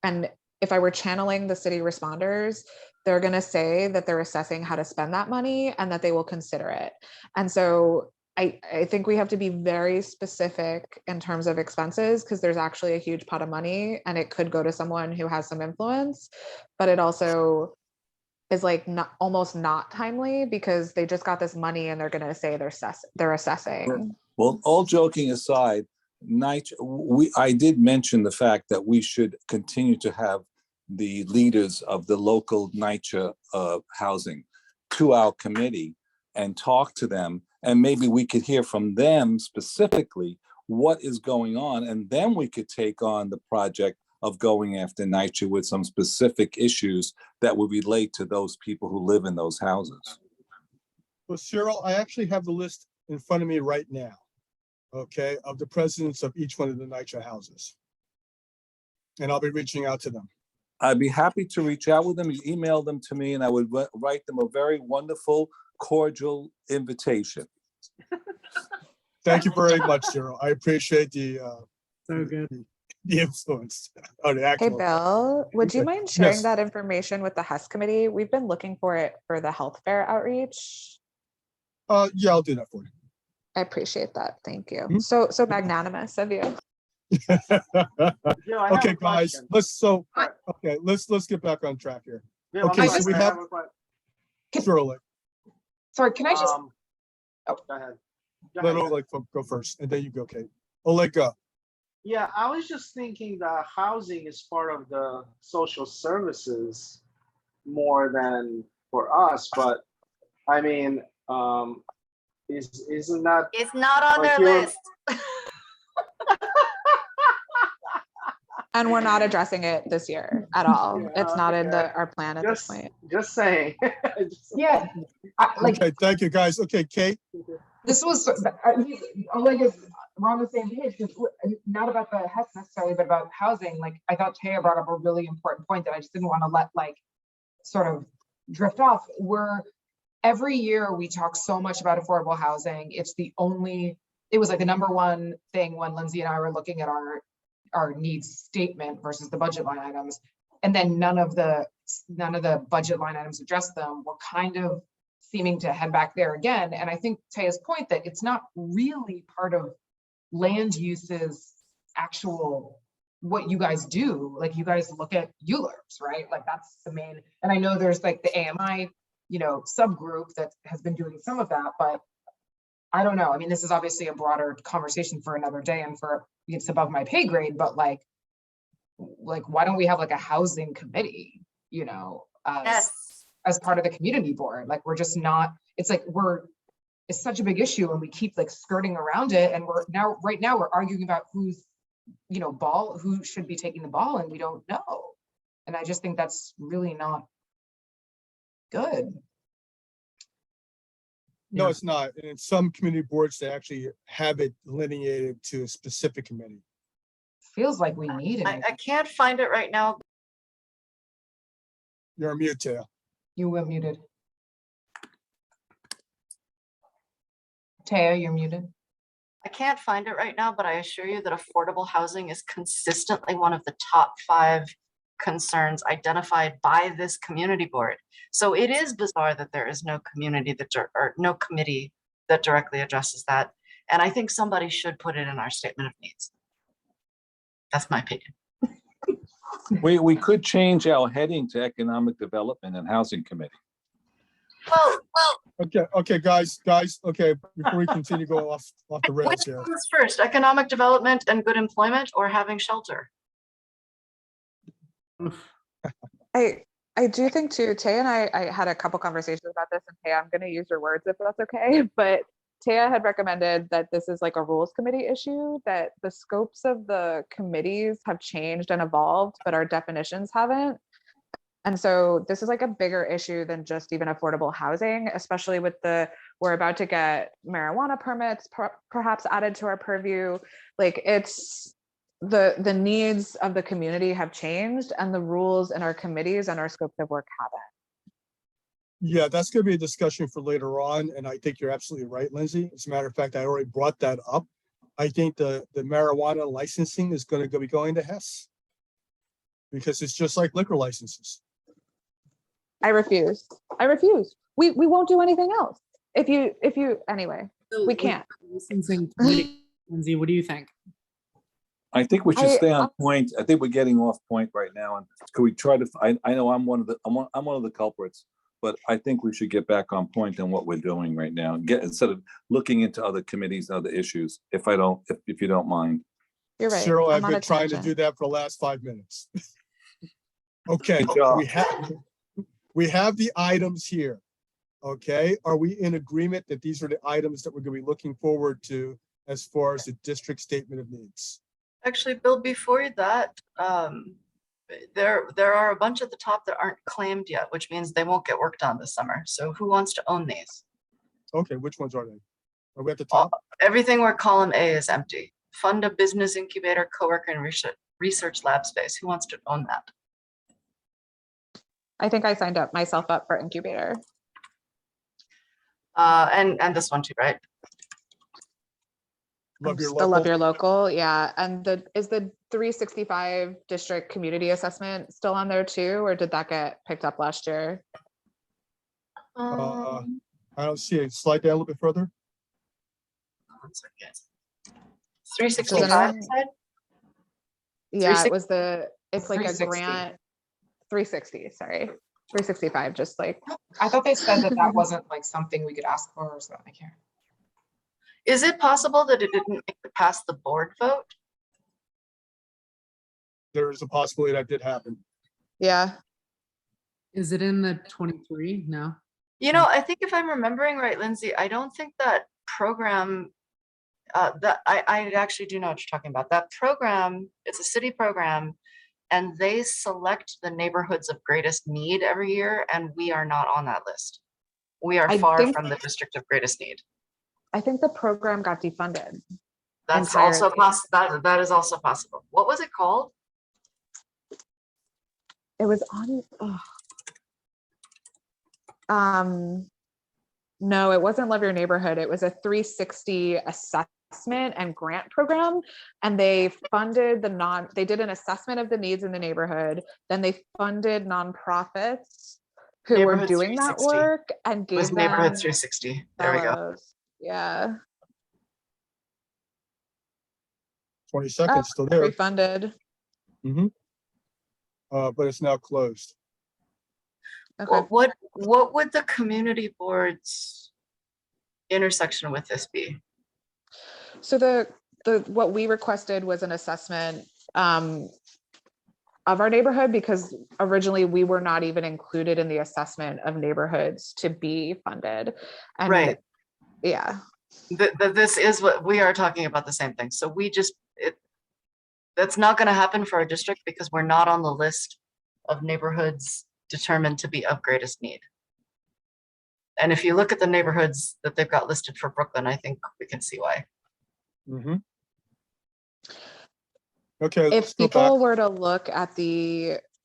And if I were channeling the city responders, they're going to say that they're assessing how to spend that money and that they will consider it. And so I think we have to be very specific in terms of expenses, because there's actually a huge pot of money and it could go to someone who has some influence, but it also is like almost not timely because they just got this money and they're going to say they're assessing. Well, all joking aside, I did mention the fact that we should continue to have the leaders of the local NYCHA housing to our committee and talk to them. And maybe we could hear from them specifically what is going on. And then we could take on the project of going after NYCHA with some specific issues that would relate to those people who live in those houses. Well, Cyril, I actually have the list in front of me right now, okay, of the presidents of each one of the NYCHA houses. And I'll be reaching out to them. I'd be happy to reach out with them. You email them to me and I would write them a very wonderful, cordial invitation. Thank you very much, Cyril. I appreciate the So good. the influence. Or the Hey, actual. Bill, would you Okay. mind sharing Yes. that information with the HES committee? We've been looking for it for the health fair outreach. Yeah, I'll do that for I appreciate that. Thank you. Mhm. So magnanimous of you. you. Bill, I have Okay, a guys, question. let's get back on track here. Bill, okay, I'm so we sorry, I have- a que- Cyril, Sorry, can I just, Go ahead. Go let ahead. Oleg go first, and then you go, Kate. Oleg, go. Yeah, I was just thinking that housing is part of the social services more than for us, but I mean, isn't that It's not on Like their you're- list. And we're not addressing it this year at all. Yeah, It's not in okay. our plan at this just point. just saying? yeah, like, Okay, thank you, guys. Okay, Kate. this was, Oleg is, we're on the same page, because not about the HES necessarily, but about housing. Like, I thought Taya brought up a really important point that I just didn't want to let sort of drift off. Every year we talk so much about affordable housing. It was like the number one thing when Lindsay and I were looking at our needs statement versus the budget line items. And then none of the budget line items addressed them. We're kind of seeming to head back there again. And I think Taya's point that it's not really part of land uses actual, what you guys do. Like, you guys look at ULURPs, right? Like, that's the main, and I know there's like the AMI, subgroup that has been doing some of that, but I don't know. I mean, this is obviously a broader conversation for another day and it's above my pay grade, but like, why don't we have like a housing committee, Yes. as part of the community board? Like, we're just not, it's like, it's such a big issue and we keep like skirting around it. And right now we're arguing about who should be taking the ball, and we don't know. And I just think that's really not good. No, Yeah. it's not. And in some community boards, they actually have it delineated to a specific committee. Feels like we need it. I can't find it right now. You're on mute, Taya. You were muted. Taya, you're muted. I can't find it right now, but I assure you that affordable housing is consistently one of the top 5 concerns identified by this community board. So it is bizarre that there is no community or no committee that directly addresses that. And I think somebody should put it in our statement of needs. That's my opinion. We could change our heading to Economic Development and Housing Committee. Well, Okay, guys, okay, before we continue going off the rails which here. comes first, economic development and good employment, or having shelter? I do think too, Taya and I had a couple conversations about this, and Taya, I'm going to use your words if that's okay, but Taya had recommended that this is like a rules committee issue, that the scopes of the committees have changed and evolved, but our definitions haven't. And so this is like a bigger issue than just even affordable housing, especially with we're about to get marijuana permits perhaps added to our purview. Like it's the needs of the community have changed, and the rules in our committees and our scopes of work haven't. Yeah, that's gonna be a discussion for later on, and I think you're absolutely right, Lindsay. As a matter of fact, I already brought that up. I think the marijuana licensing is gonna be going to Hess, because it's just like liquor licenses. I refuse. We won't do anything else. If you anyway, we can't. Licensing committee, Lindsay, what do you think? I think we should stay on point. I think we're getting off point right now. And could we try to, I know I'm one of the culprits, but I think we should get back on point on what we're doing right now. Instead of looking into other committees and other issues, if you don't mind. You're right. Cyril, I've been trying to do that for the last 5 minutes. Okay, we have the items here. Okay, are we in agreement that these are the items that we're going to be looking forward to as far as the district statement of needs? Actually, Bill, before that, there are a bunch at the top that aren't claimed yet, which means they won't get worked on this summer. So who wants to own these? Okay, which ones are they? Are we at the top? Everything where column A is empty. Fund a business incubator, co-worker, and research lab space. Who wants to own that? I think I signed myself up for incubator. And this one too, right? Love your The local. Love Your Local, yeah. And is the 365 district community assessment still on there too, or did that get picked up last year? I don't see it. Slide down a little bit further. 1 second. 365 side? Yeah, it's like a 360. grant. 360, sorry. 365, just like. I thought they said that wasn't like something we could ask for or something. I can't. Is it possible that it didn't make it past the board vote? There is a possibility that did happen. Yeah. Is it in the 23? No. You know, I think if I'm remembering right, Lindsay, I don't think that program, that I actually do know what you're talking about. That program, it's a city program, and they select the neighborhoods of greatest need every year, and we are not on that list. We are far from the district of greatest need. I think the program got defunded. That's also possible. That is also possible. What was it called? It was on. No, it wasn't Love Your Neighborhood. It was a 360 assessment and grant program, and they funded they did an assessment of the needs in the neighborhood. Then they funded nonprofits who were doing that work and gave them Neighborhood 360. There we go. fellows. Yeah. 20 seconds still there. Refunded. But it's now closed. Okay. What would the community board's intersection with this be? So the what we requested was an assessment of our neighborhood, because originally we were not even included in the assessment of neighborhoods to be funded. And right. Yeah. This is what we are talking about, the same thing. So that's not going to happen for our district because we're not on the list of neighborhoods determined to be of greatest need. And if you look at the neighborhoods that they've got listed for Brooklyn, I think we can see why. Okay. If people were to look at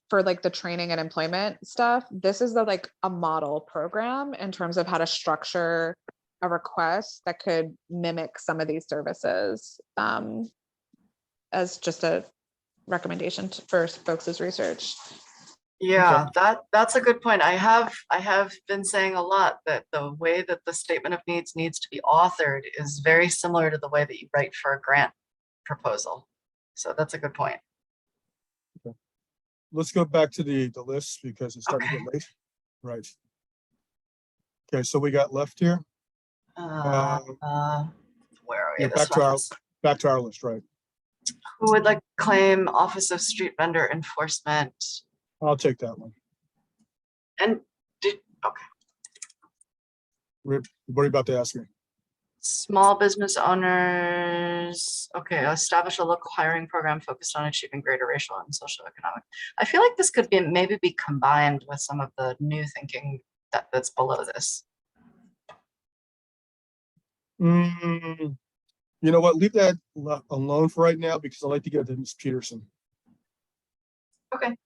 for like the training and employment stuff, this is like a model program in terms of how to structure a request that could mimic some of these services, as just a recommendation for folks' research. Yeah, that's a good point. I have been saying a lot that the way that the statement of needs to be authored is very similar to the way that you write for a grant proposal. So that's a good point. Okay. Let's go back to the list because it's starting to get late. Right. Okay, so we got left here. Where are we? Yeah, back to our list, right? Who would like to claim Office of Street Vendor Enforcement I'll take that one. And okay, What are you about to ask me? small business owners, okay, establish a local hiring program focused on achieving greater racial and socioeconomic. I feel like this could be maybe be combined with some of the new thinking that's below this. You know what? Leave that alone for right now because I'd like to get to Ms. Peterson. Okay. As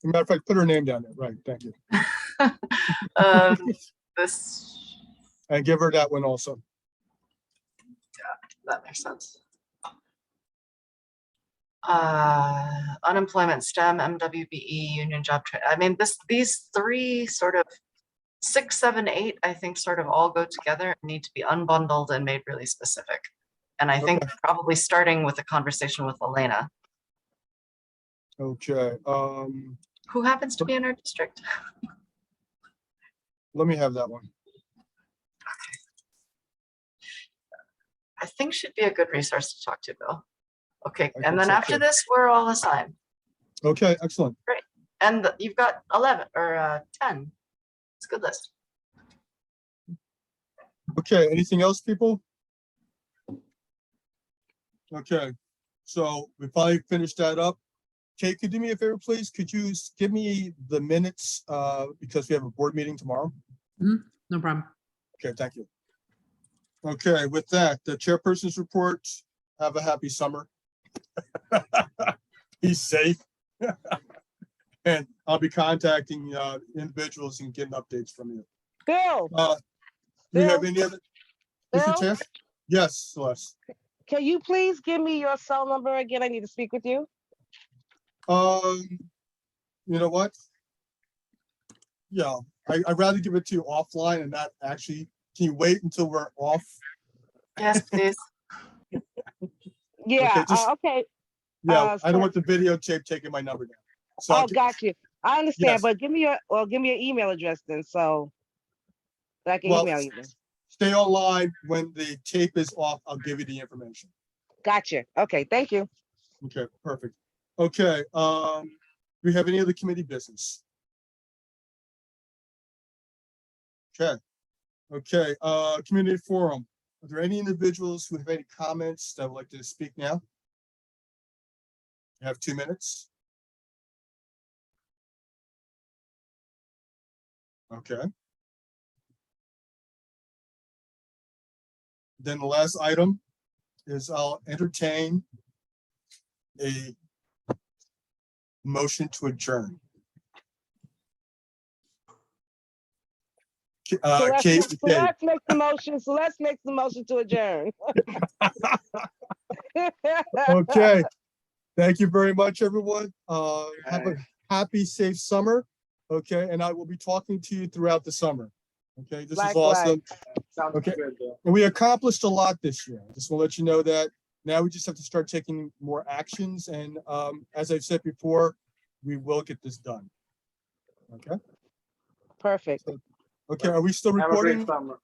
a matter of fact, put her name down there. Right. Thank you. This, And give her that one also. that makes sense. Unemployment, STEM, MWBE, union job trade. I mean, these three sort of 6, 7, 8, I think sort of all go together and need to be unbundled and made really specific. And I think probably starting with a conversation with Elena, Okay. who happens to be in our district. Let me have that one. I think should be a good resource to talk to, Bill. Okay, I and think then so, after too. this, we're all assigned. Okay, excellent. And you've got 11 or 10. It's a good list. Okay, anything else, people? Okay, so we finally finished that up. Kate, could you do me a favor, please? Could you give me the minutes because we have a board meeting tomorrow? No problem. Okay, thank you. Okay, with that, the chairperson's report. Have a happy summer. Be safe. And I'll be contacting individuals and getting updates from you. Bill, Do you have any other? Mr. Bill? Tiff? Yes, Celeste. can you please give me your cell number again? I need to speak with you. You know what? Yeah, I'd rather give it to you offline and not actually. Can you wait until we're off? Yes, please. Yeah, just- okay. Yeah, I don't so- want the videotape taking my number down. So Oh, got you. I understand, Yes. but give me your email address then, so that I can Well, email you. Then. stay online. When the tape is off, I'll give you the information. Gotcha. Okay, thank you. Okay, perfect. Okay, do we have any other committee business? Okay, community forum. Are there any individuals who have any comments that would like to speak now? You have 2 minutes. Okay. Then the last item is I'll entertain a motion to adjourn. Kate, Celeste makes the motion. Celeste makes the motion to adjourn. okay. Thank you very much, everyone. Have a happy, safe summer. Okay, and I will be talking to you throughout the summer. Okay, this is awesome. Sounds Okay. good, Bill. And we accomplished a lot this year. I just want to let you know that now we just have to start taking more actions. And as I've said before, we will get this done. Okay. Perfect. Okay. Are we still Have a great recording? summer.